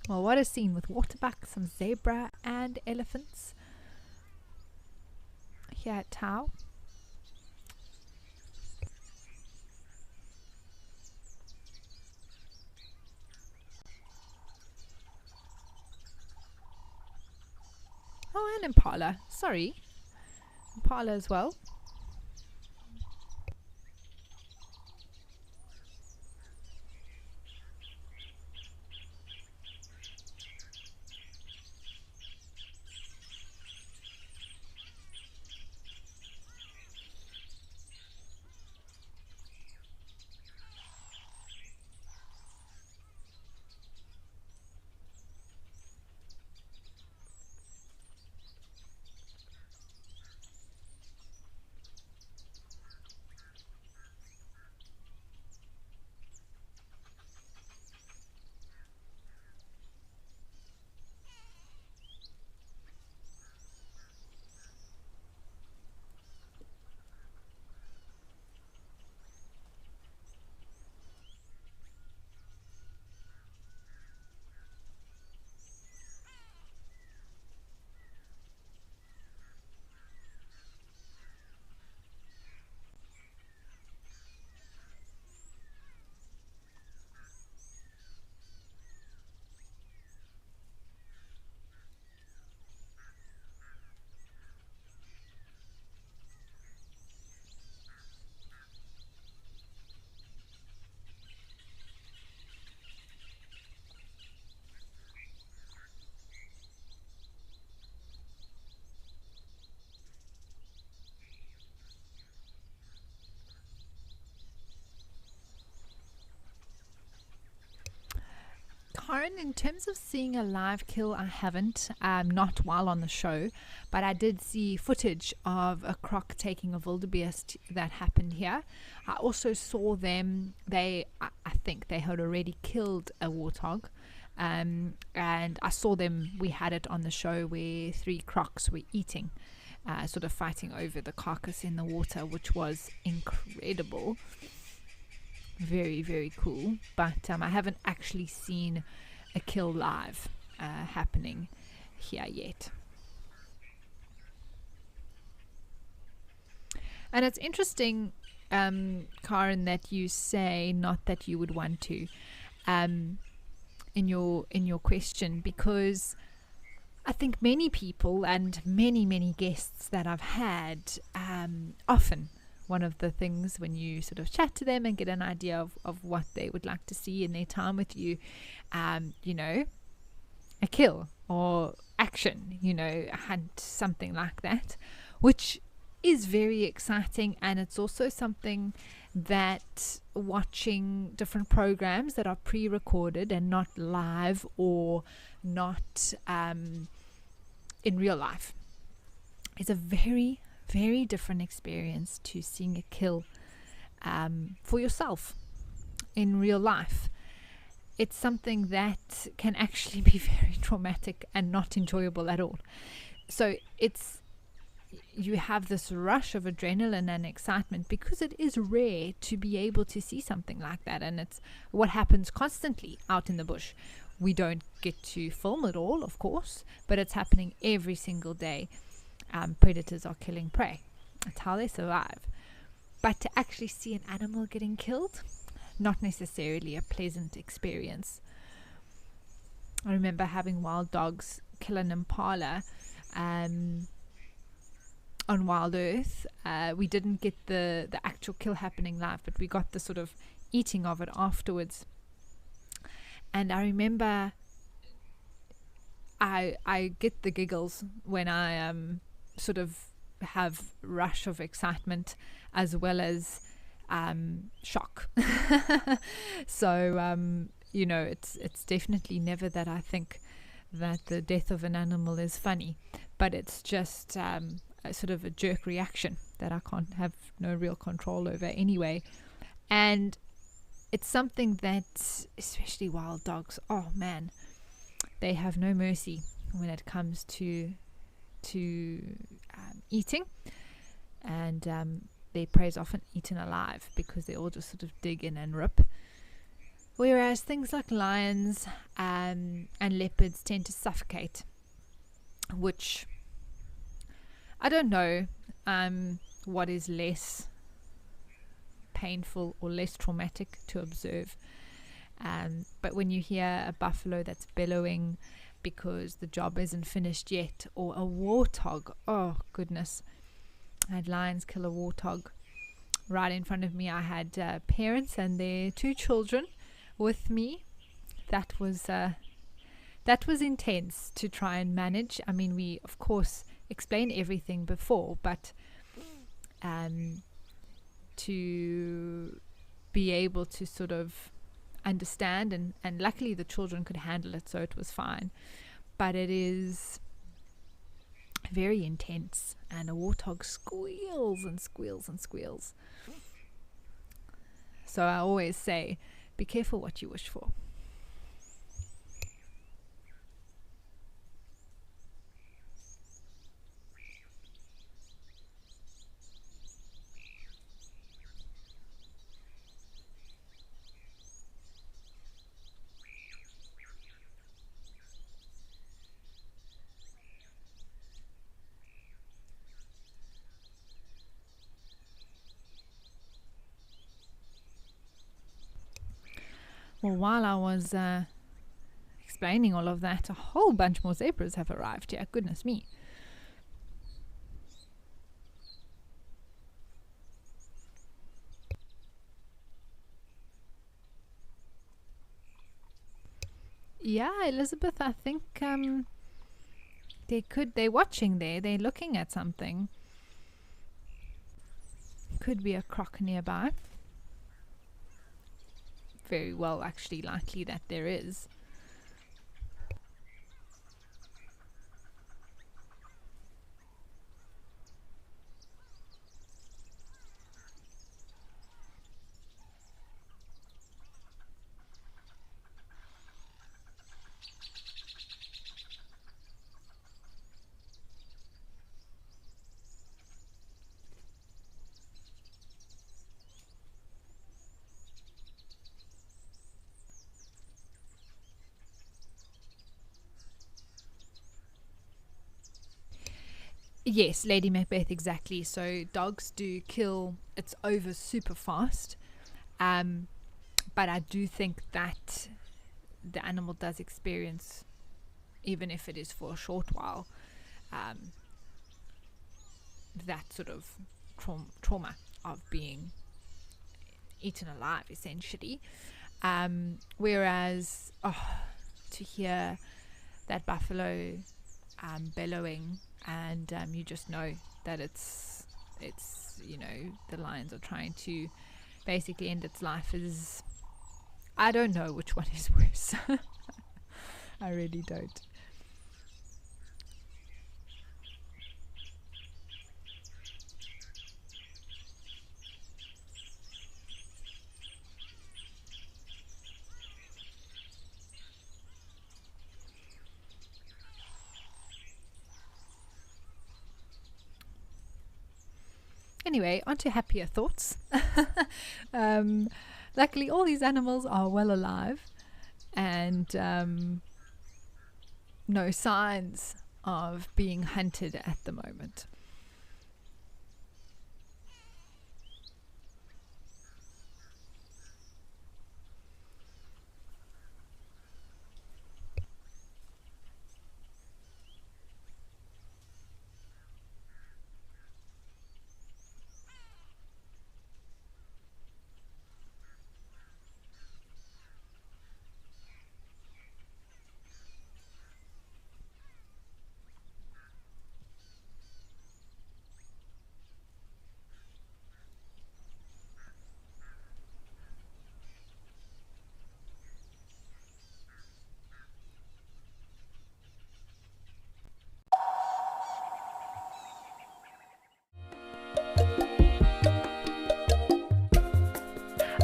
Well, what a scene with waterbuck, some zebra and elephants here at Tau. Oh, and impala. Sorry. Impala as well. Karen, in terms of seeing a live kill, I haven't, not while on the show, but I did see footage of a croc taking a wildebeest that happened here. I also saw them, I think they had already killed a warthog, and I saw them, we had it on the show where 3 crocs were eating, sort of fighting over the carcass in the water, which was incredible. Very, very cool. But I haven't actually seen a kill live happening here yet. And it's interesting, Karen, that you say not that you would want to in your question, because I think many people and many guests that I've had often, one of the things when you sort of chat to them and get an idea of what they would like to see in their time with you, you know, a kill or action, you know, a hunt, something like that, which is very exciting. And it's also something that watching different programs that are pre-recorded and not live or not in real life is a very different experience to seeing a kill for yourself in real life. It's something that can actually be very traumatic and not enjoyable at all. So you have this rush of adrenaline and excitement because it is rare to be able to see something like that, and it's what happens constantly out in the bush. We don't get to film it all, of course, but it's happening every single day. Predators are killing prey. That's how they survive. But to actually see an animal getting killed, not necessarily a pleasant experience. I remember having wild dogs kill an impala on Wild Earth. We didn't get the actual kill happening live, but we got the sort of eating of it afterwards. And I remember I get the giggles when I sort of have rush of excitement as well as shock. So you know, it's definitely never that I think that the death of an animal is funny, but it's just a sort of a jerk reaction that I can't have no real control over anyway. And it's something that, especially wild dogs, oh man, they have no mercy when it comes to eating, and their prey is often eaten alive because they all just sort of dig in and rip. Whereas things like lions and leopards tend to suffocate, which I don't know what is less painful or less traumatic to observe. But when you hear a buffalo that's bellowing because the job isn't finished yet, or a warthog, oh goodness, I had lions kill a warthog right in front of me. I had parents and their 2 children with me. That was intense to try and manage. I mean, we of course explain everything before, but to be able to sort of understand, and luckily the children could handle it, so it was fine. But it is very intense, and a warthog squeals and squeals and squeals. So I always say, be careful what you wish for. Well, while I was explaining all of that, a whole bunch more zebras have arrived here. Goodness me. Yeah, Elizabeth, I think they're watching there. They're looking at something. Could be a croc nearby. Very well, actually, likely that there is. Yes, Lady Macbeth, exactly. So dogs do kill, it's over super fast. But I do think that the animal does experience, even if it is for a short while, that sort of trauma of being eaten alive, essentially. Whereas, to hear that buffalo bellowing, and you just know that it's the lions are trying to basically end its life, is, I don't know which one is worse. I really don't. Anyway, on to happier thoughts. Luckily, all these animals are well alive, and no signs of being hunted at the moment.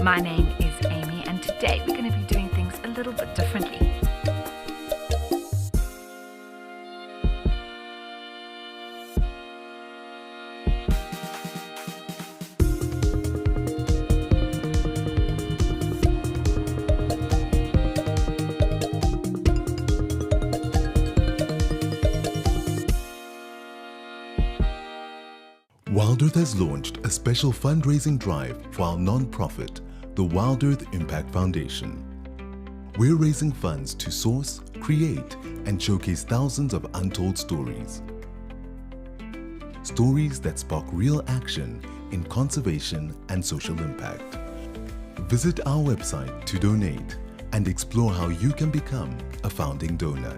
My name is Amy, and today we're going to be doing things a little bit differently. Wild Earth has launched a special fundraising drive for our non-profit, the Wild Earth Impact Foundation. We're raising funds to source, create, and showcase thousands of untold stories. Stories that spark real action in conservation and social impact. Visit our website to donate and explore how you can become a founding donor.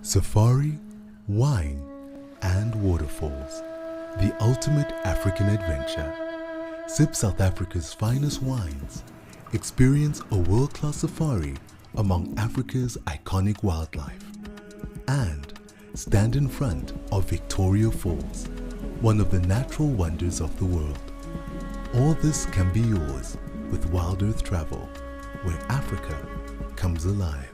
Safari, wine, and waterfalls. The ultimate African adventure. Sip South Africa's finest wines. Experience a world-class safari among Africa's iconic wildlife. And stand in front of Victoria Falls, one of the natural wonders of the world. All this can be yours with Wild Earth Travel, where Africa comes alive.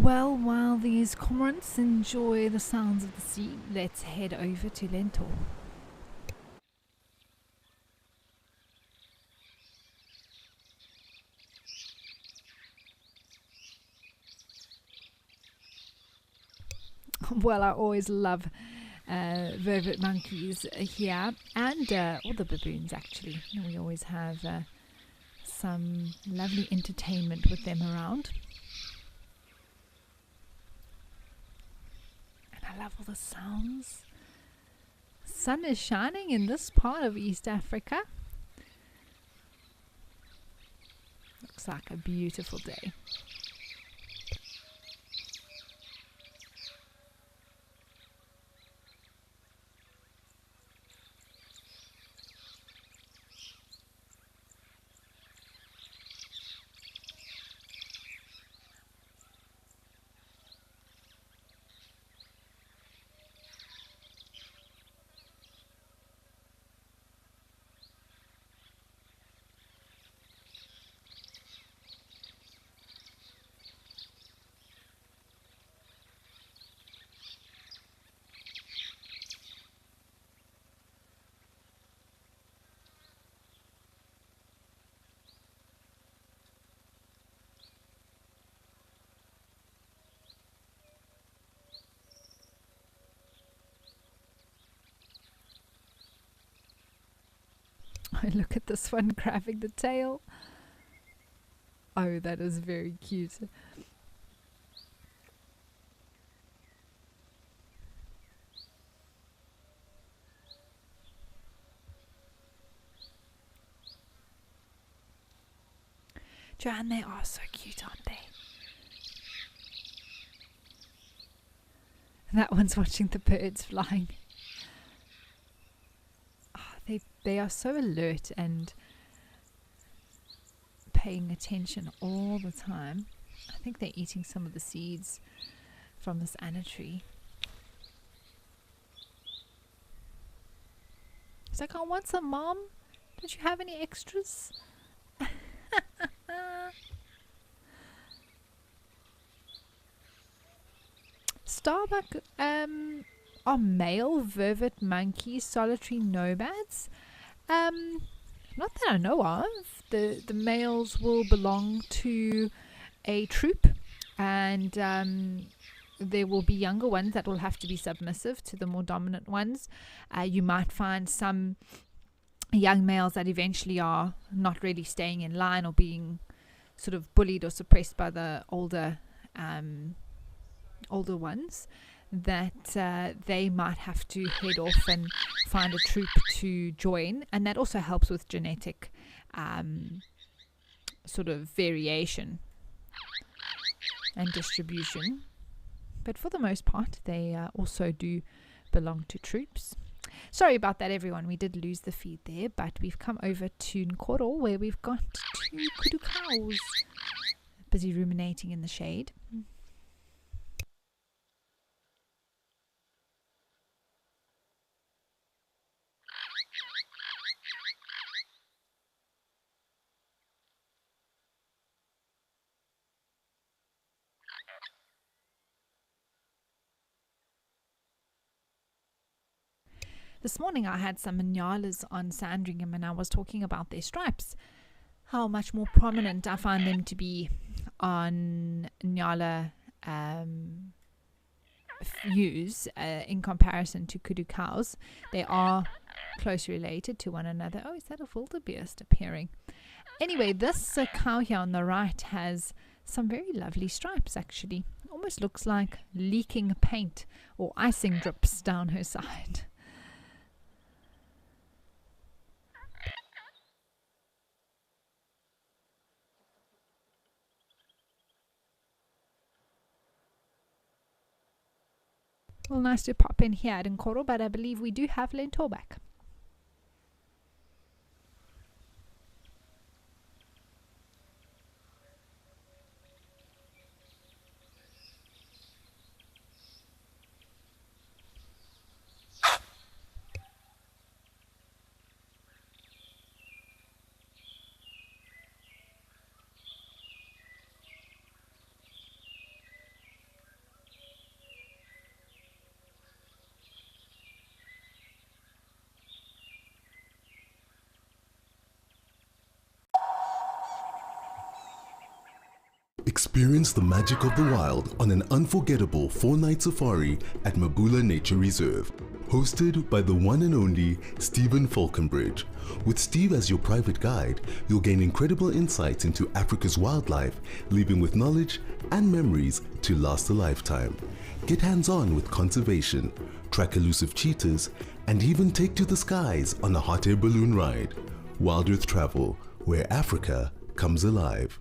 Well, while these cormorants enjoy the sounds of the sea, let's head over to Lentor. Well, I always love vervet monkeys here, and all the baboons actually. We always have some lovely entertainment with them around. And I love all the sounds. Sun is shining in this part of East Africa. Looks like a beautiful day. Look at this one grabbing the tail. Oh, that is very cute. Joanne, they are so cute, aren't they? That one's watching the birds flying. They are so alert and paying attention all the time. I think they're eating some of the seeds from this anna tree. He's like, I want some, Mom. Don't you have any extras? Starbuck are male vervet monkeys solitary nomads. Not that I know of. The males will belong to a troop, and there will be younger ones that will have to be submissive to the more dominant ones. You might find some young males that eventually are not really staying in line or being sort of bullied or suppressed by the older ones, that they might have to head off and find a troop to join, and that also helps with genetic sort of variation and distribution. But for the most part, they also do belong to troops. Sorry about that, everyone. We did lose the feed there, but we've come over to Nkoro, where we've got 2 kudu cows busy ruminating in the shade. This morning I had some Nyalas on Sandringham, and I was talking about their stripes, how much more prominent I find them to be on Nyala ewes in comparison to kudu cows. They are closely related to one another. Oh, is that a wildebeest appearing? Anyway, this cow here on the right has some very lovely stripes, actually. Almost looks like leaking paint or icing drips down her side. Well, nice to pop in here at Nkoro, but I believe we do have Lentor back. Experience the magic of the wild on an unforgettable 4-night safari at Mabula Nature Reserve, hosted by the one and only Stephen Falconbridge. With Steve as your private guide, you'll gain incredible insights into Africa's wildlife, leaving with knowledge and memories to last a lifetime. Get hands-on with conservation, track elusive cheetahs, and even take to the skies on a hot air balloon ride. Wild Earth Travel, where Africa comes alive.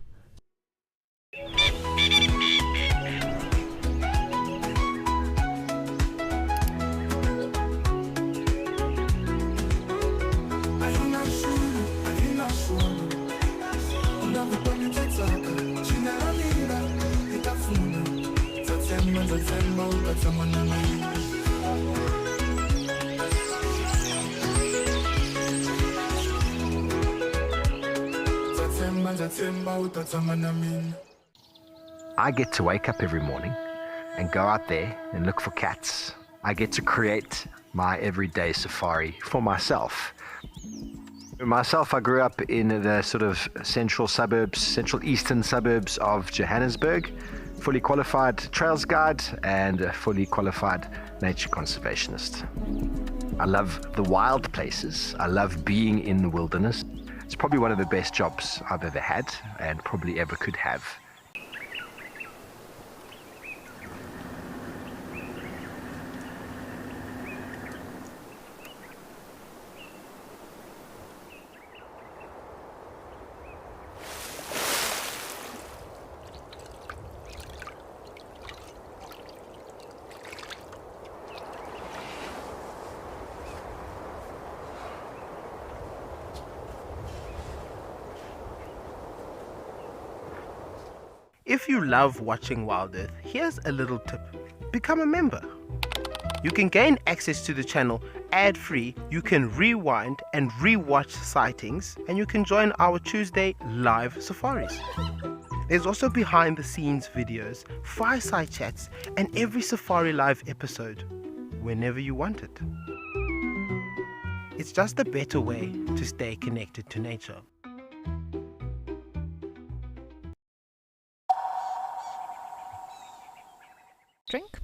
I get to wake up every morning and go out there and look for cats. I get to create my everyday safari for myself. I grew up in the sort of central eastern suburbs of Johannesburg, fully qualified trails guide and a fully qualified nature conservationist. I love the wild places. I love being in the wilderness. It's probably one of the best jobs I've ever had and probably ever could have. If you love watching Wild Earth, here's a little tip. Become a member. You can gain access to the channel ad-free, you can rewind and re-watch sightings, and you can join our Tuesday live safaris. There's also behind the scenes videos, fireside chats, and every Safari Live episode, whenever you want it. It's just a better way to stay connected to nature. Drink.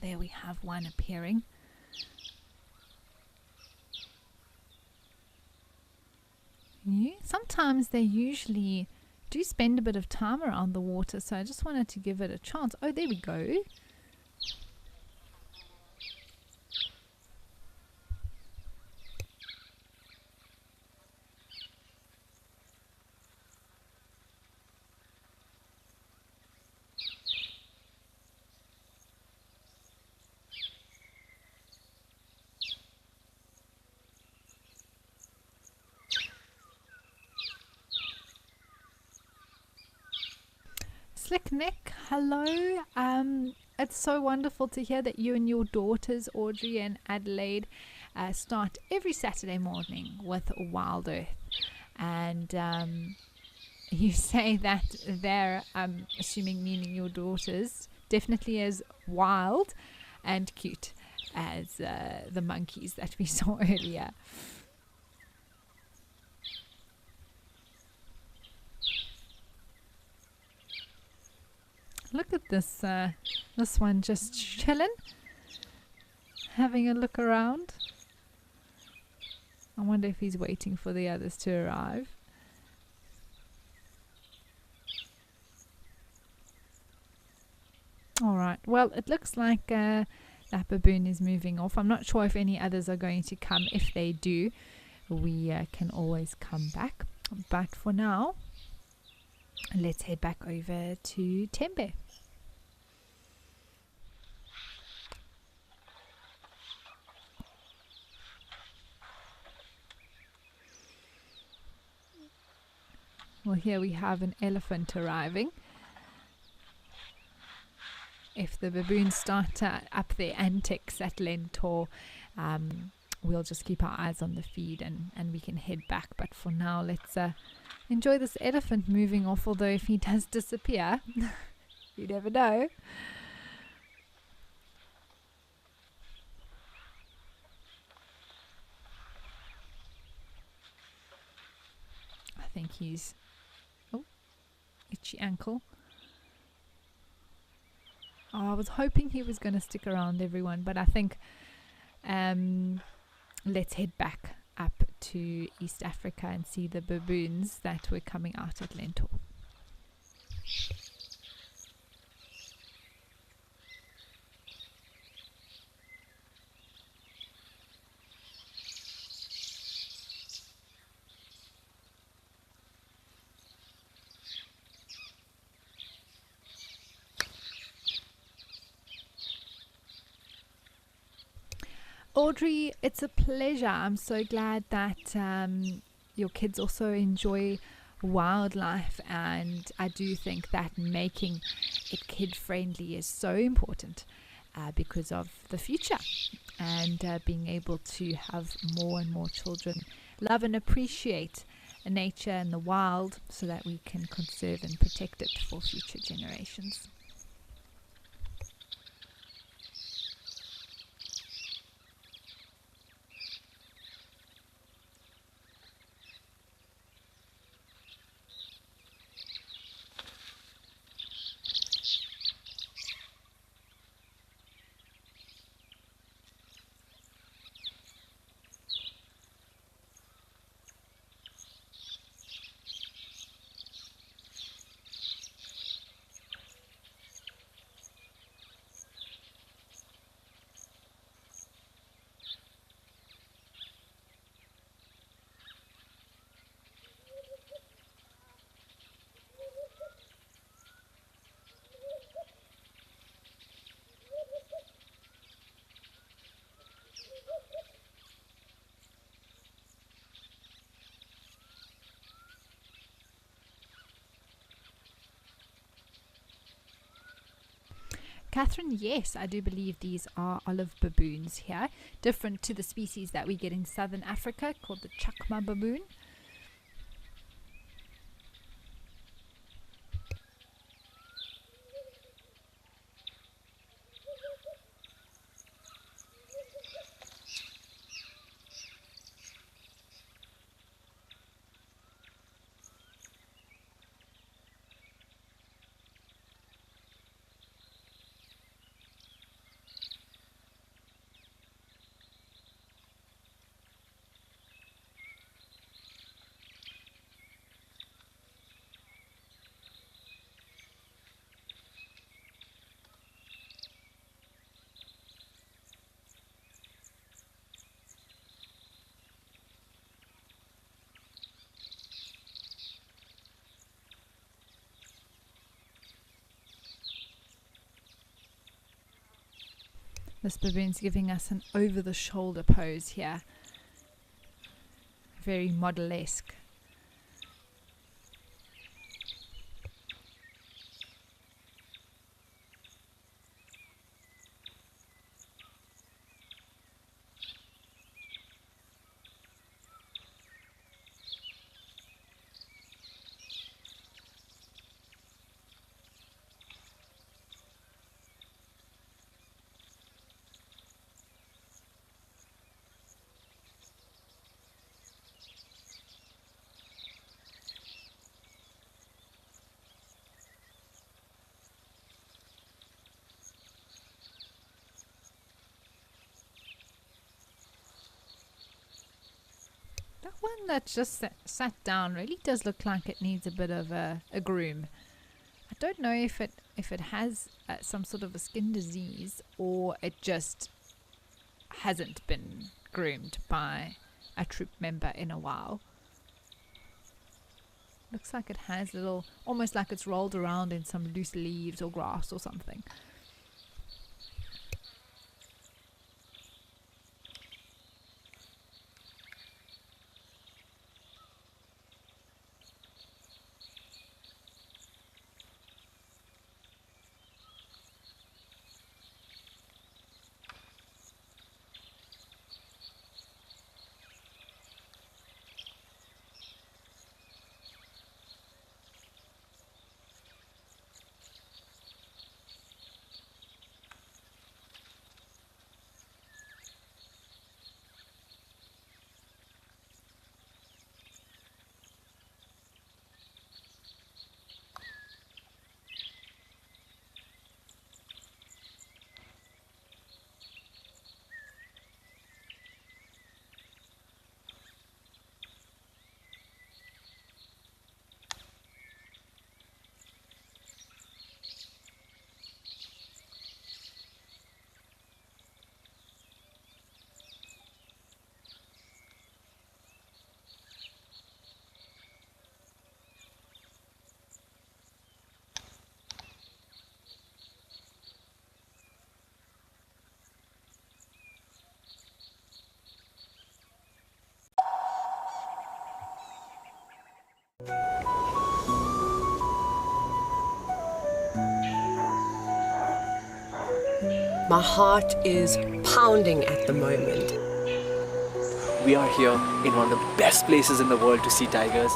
There we have one appearing. Sometimes they usually do spend a bit of time around the water, so I just wanted to give it a chance. Oh, there we go. Slick Nick, hello. It's so wonderful to hear that you and your daughters, Audrey and Adelaide, start every Saturday morning with Wild Earth. And you say that they're, assuming meaning your daughters, definitely as wild and cute as the monkeys that we saw earlier. Look at this this one just chilling, having a look around. I wonder if he's waiting for the others to arrive. Alright, well, it looks like that baboon is moving off. I'm not sure if any others are going to come. If they do, we can always come back. But for now, let's head back over to Tembe. Well, here we have an elephant arriving. If the baboons start up their antics at Lentor, we'll just keep our eyes on the feed and we can head back. But for now, let's enjoy this elephant moving off, although if he does disappear, you never know. I think he's... Oh, itchy ankle. Oh, I was hoping he was going to stick around, everyone, but I think let's head back up to East Africa and see the baboons that were coming out at Lentor. Audrey, it's a pleasure. I'm so glad that your kids also enjoy wildlife, and I do think that making it kid-friendly is so important because of the future, and being able to have more and more children love and appreciate nature and the wild so that we can conserve and protect it for future generations. Catherine, yes, I do believe these are olive baboons here, different to the species that we get in southern Africa called the chakma baboon. This baboon's giving us an over-the-shoulder pose here. Very model-esque. one that just sat down really does look like it needs a bit of a groom. I don't know if it has some sort of a skin disease, or it just hasn't been groomed by a troop member in a while. Looks like it has little, almost like it's rolled around in some loose leaves or grass or something. My heart is pounding at the moment. We are here in one of the best places in the world to see tigers.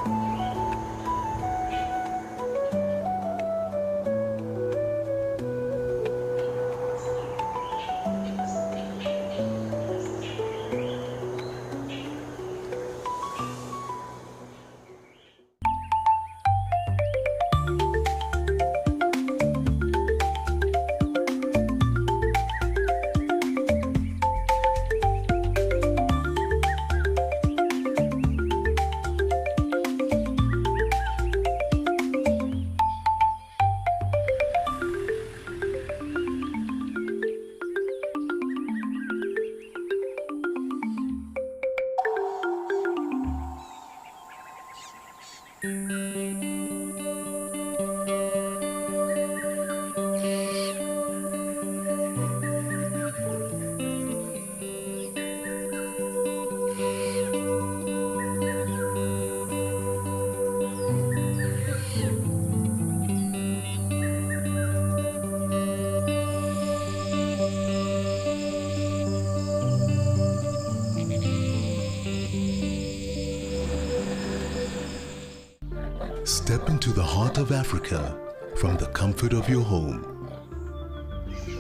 Step into the heart of Africa from the comfort of your home.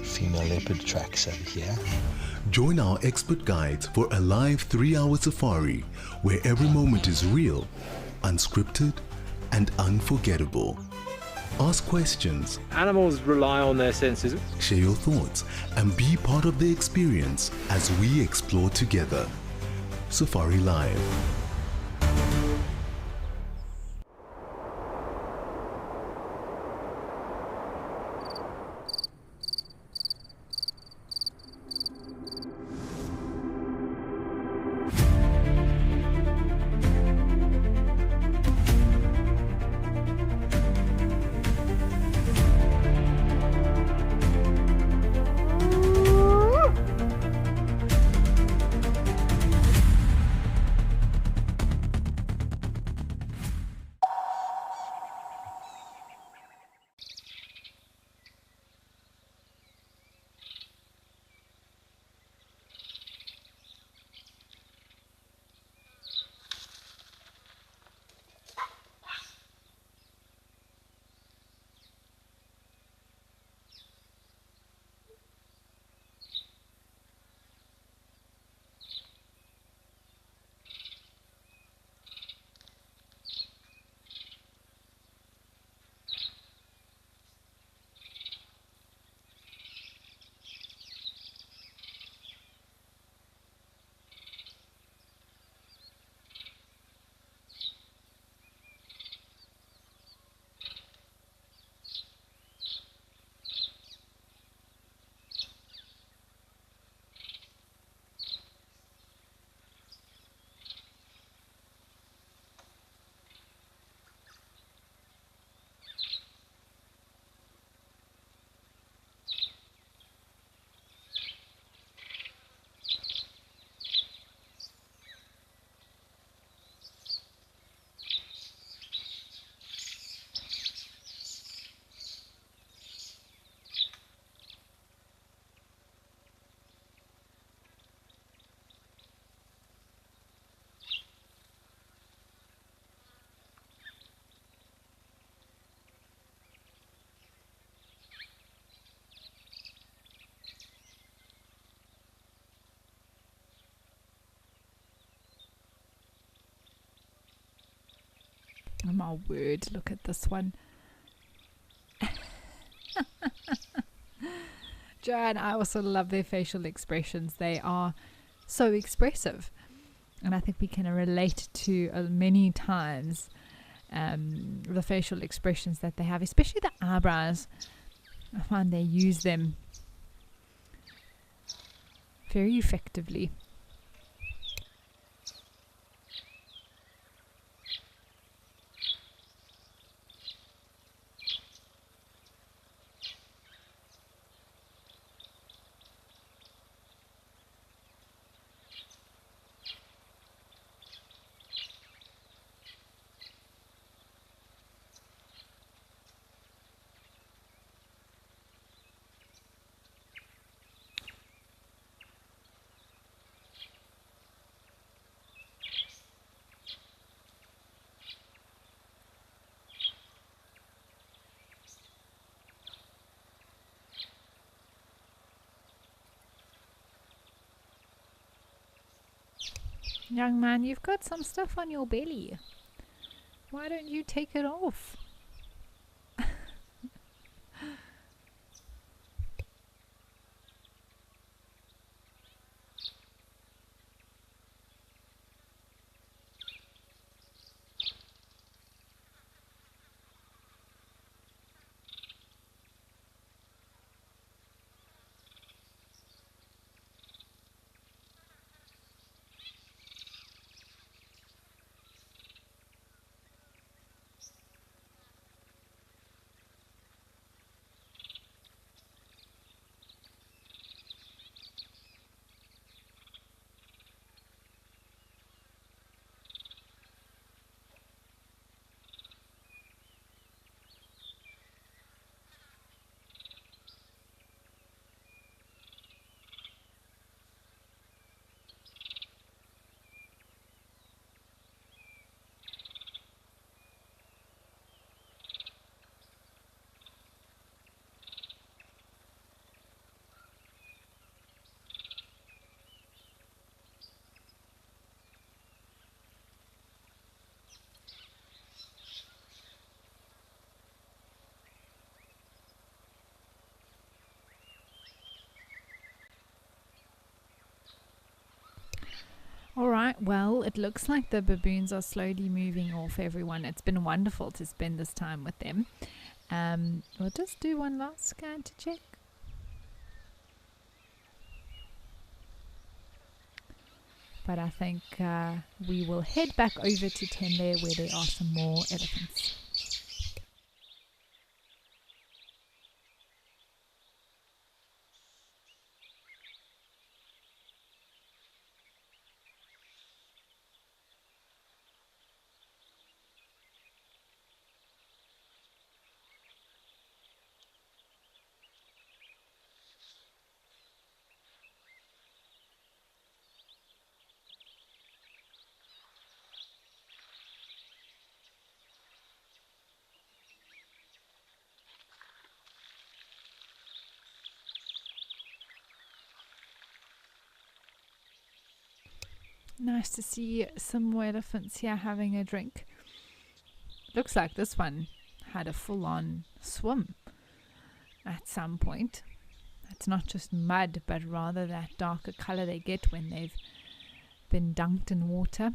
Female leopard tracks over here. Join our expert guides for a live 3-hour safari where every moment is real, unscripted, and unforgettable. Ask questions. Animals rely on their senses. Share your thoughts and be part of the experience as we explore together. Safari Live. my word, look at this one. Joanne, I also love their facial expressions. They are so expressive. And I think we can relate to many times the facial expressions that they have, especially the eyebrows. I find they use them very effectively. Young man, you've got some stuff on your belly. Why don't you take it off? Alright, well, it looks like the baboons are slowly moving off, everyone. It's been wonderful to spend this time with them. We'll just do one last scan to check. But I think we will head back over to Tembe where there are some more elephants. Nice to see some more elephants here having a drink. Looks like this one had a full-on swim at some point. It's not just mud, but rather that darker color they get when they've been dunked in water.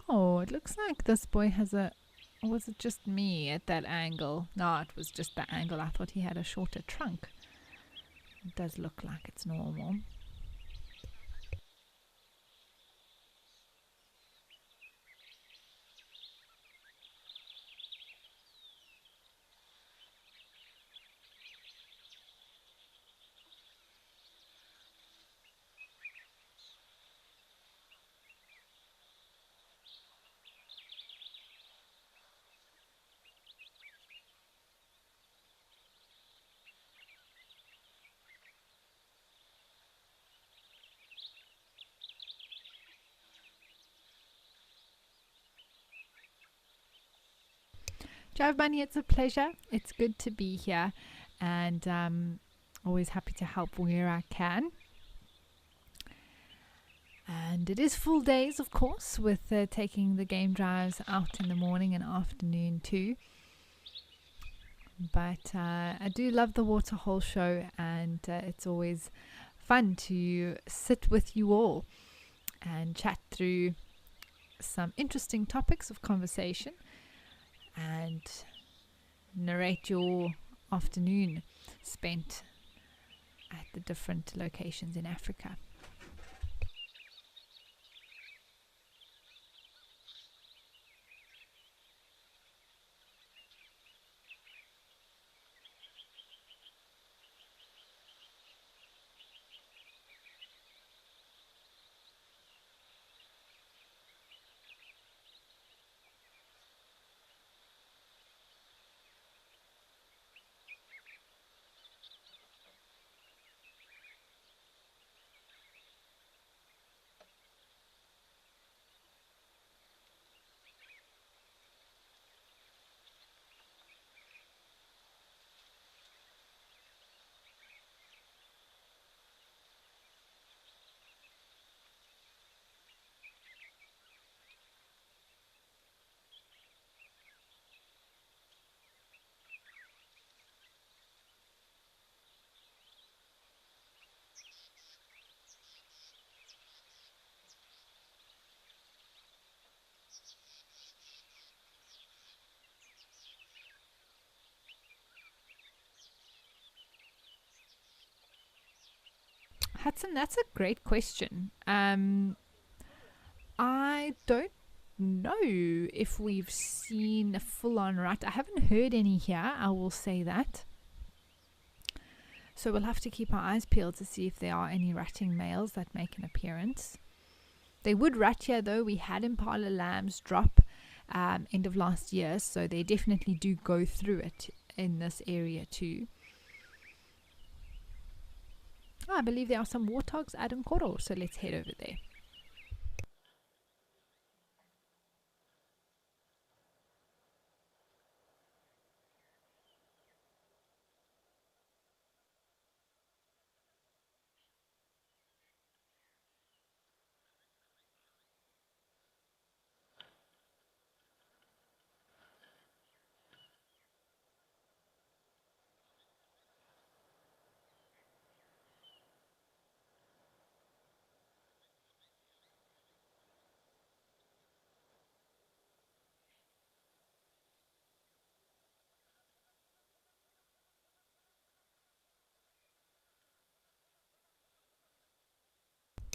Oh, it looks like this boy has a... Or was it just me at that angle? No, it was just the angle. I thought he had a shorter trunk. It does look like it's normal. Jive Bunny, it's a pleasure. It's good to be here, and always happy to help where I can. And it is full days, of course, with taking the game drives out in the morning and afternoon too. But I do love the Waterhole show, and it's always fun to sit with you all and chat through some interesting topics of conversation and narrate your afternoon spent at the different locations in Africa. Hudson, that's a great question. I don't know if we've seen a full-on rat. I haven't heard any here, I will say that. So we'll have to keep our eyes peeled to see if there are any ratting males that make an appearance. They would rat here though. We had impala lambs drop end of last year, so they definitely do go through it in this area too. I believe there are some warthogs at Nkoro, so let's head over there.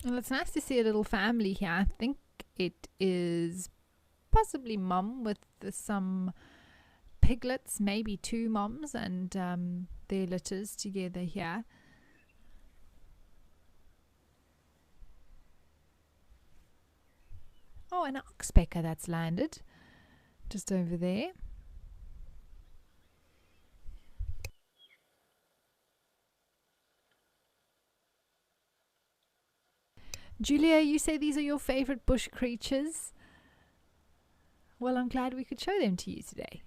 Well, it's nice to see a little family here. I think it is possibly mum with some piglets, maybe two mums and their litters together here. Oh, and an oxpecker that's landed just over there. Julia, you say these are your favorite bush creatures? Well, I'm glad we could show them to you today.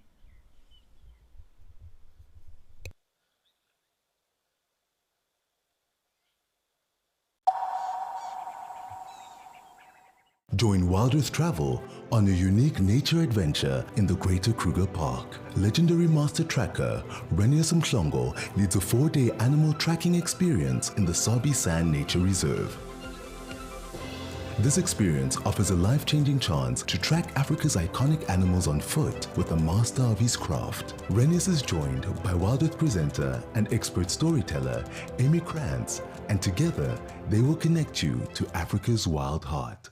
Join Wild Earth Travel on a unique nature adventure in the Greater Kruger Park. Legendary master tracker Renius Mhlongo leads a 4-day animal tracking experience in the Sabi Sand Nature Reserve. This experience offers a life-changing chance to track Africa's iconic animals on foot with a master of his craft. Renius is joined by Wild Earth presenter and expert storyteller Amy Krantz, and together they will connect you to Africa's wild heart.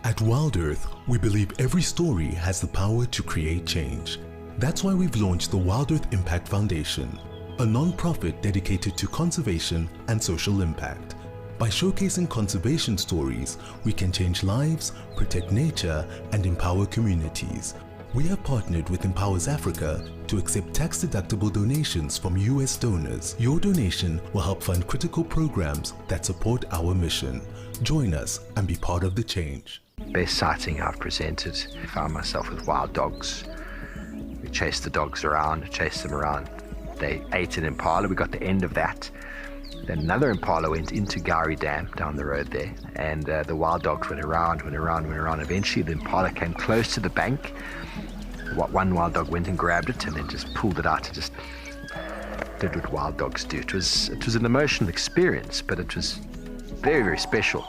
At Wild Earth, we believe every story has the power to create change. That's why we've launched the Wild Earth Impact Foundation, a non-profit dedicated to conservation and social impact. By showcasing conservation stories, we can change lives, protect nature, and empower communities. We have partnered with Empowers Africa to accept tax-deductible donations from US donors. Your donation will help fund critical programs that support our mission. Join us and be part of the change. Best sighting I've presented. I found myself with wild dogs. We chased the dogs around, chased them around. They ate an impala. We got the end of that. Then another impala went into Gowrie Dam down the road there, and the wild dogs went around. Eventually the impala came close to the bank. One wild dog went and grabbed it and then just pulled it out and just did what wild dogs do. It was an emotional experience, but it was very, very special.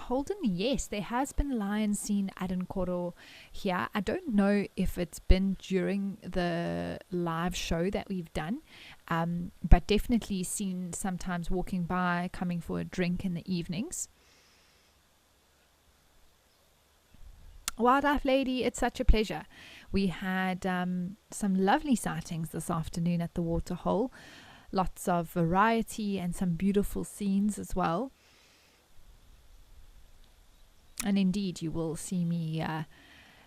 Holden, yes, there has been lions seen at Nkoro here. I don't know if it's been during the live show that we've done, but definitely seen sometimes walking by, coming for a drink in the evenings. Wildlife Lady, it's such a pleasure. We had some lovely sightings this afternoon at the waterhole. Lots of variety and some beautiful scenes as well. And indeed, you will see me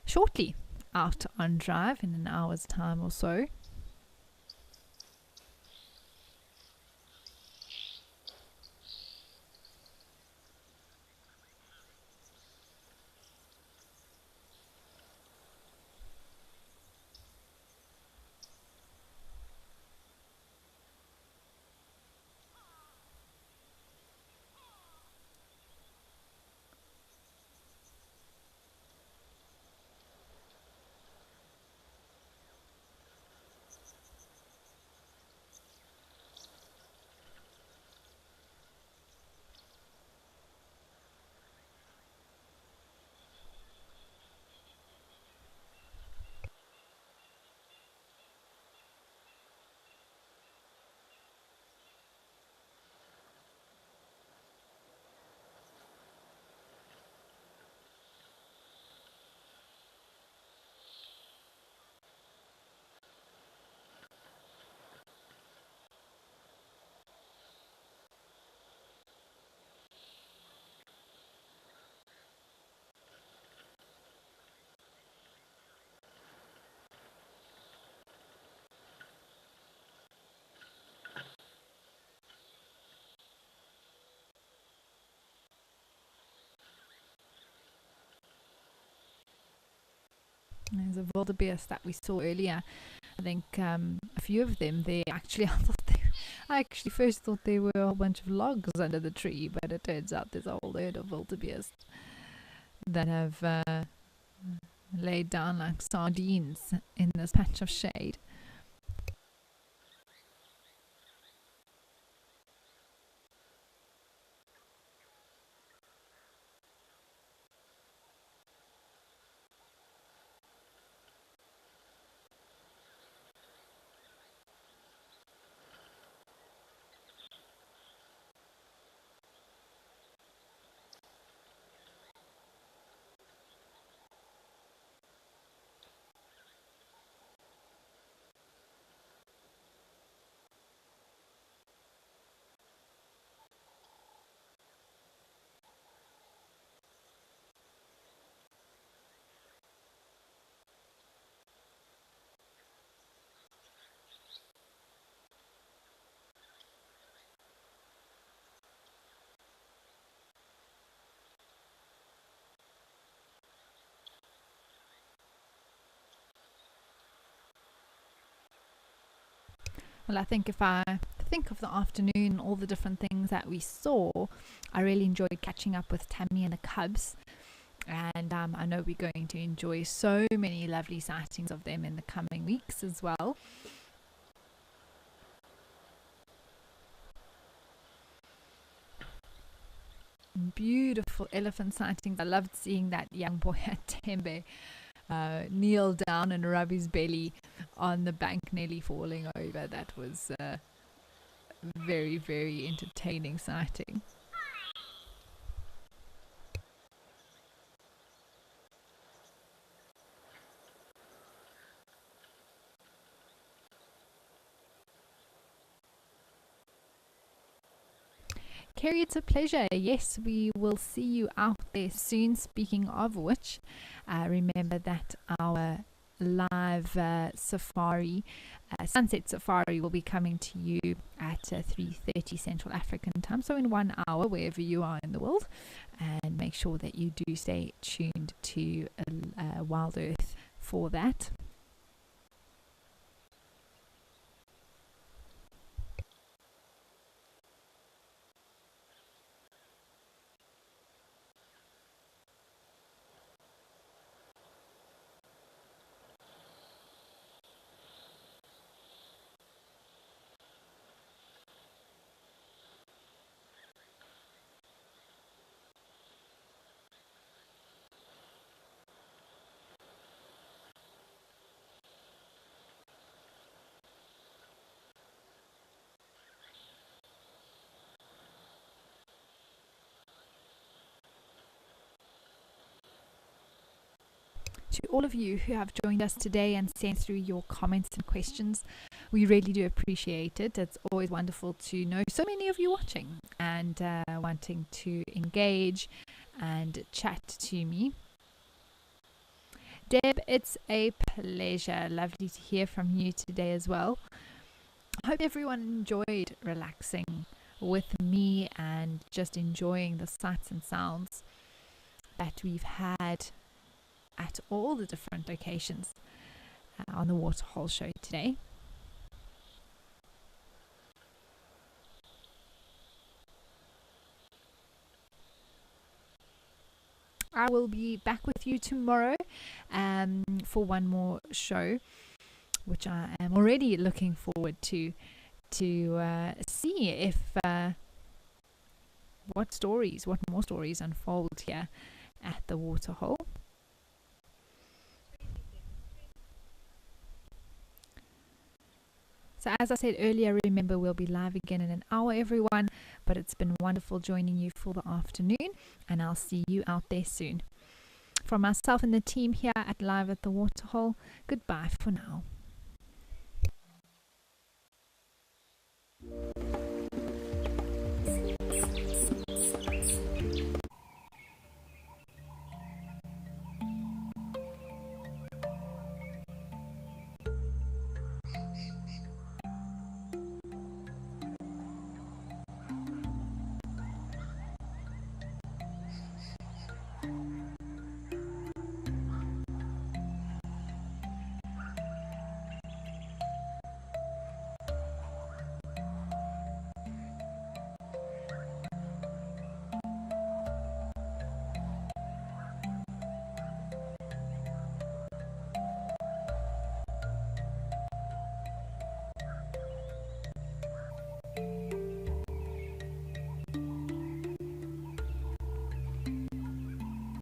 shortly out on drive in an hour's time or so. There's a wildebeest that we saw earlier. I think a few of them there. Actually, I actually first thought they were a whole bunch of logs under the tree, but it turns out there's a whole herd of wildebeest that have laid down like sardines in this patch of shade. Well, I think if I think of the afternoon, all the different things that we saw, I really enjoyed catching up with Tammy and the cubs. And I know we're going to enjoy so many lovely sightings of them in the coming weeks as well. Beautiful elephant sightings. I loved seeing that young boy at Tembe kneel down and rub his belly on the bank, nearly falling over. That was a very, very entertaining sighting. Kerry, it's a pleasure. Yes, we will see you out there soon. Speaking of which, remember that our live safari, sunset safari, will be coming to you at 3:30 Central African time, so in 1 hour, wherever you are in the world. And make sure that you do stay tuned to Wild Earth for that. To all of you who have joined us today and sent through your comments and questions, we really do appreciate it. It's always wonderful to know so many of you watching and wanting to engage and chat to me. Deb, it's a pleasure. Lovely to hear from you today as well. I hope everyone enjoyed relaxing with me and just enjoying the sights and sounds that we've had at all the different locations on the Waterhole show today. I will be back with you tomorrow for one more show, which I am already looking forward to see if what more stories unfold here at the Waterhole. So as I said earlier, remember we'll be live again in an hour, everyone. But it's been wonderful joining you for the afternoon, and I'll see you out there soon. From myself and the team here at Live at the Waterhole, goodbye for now.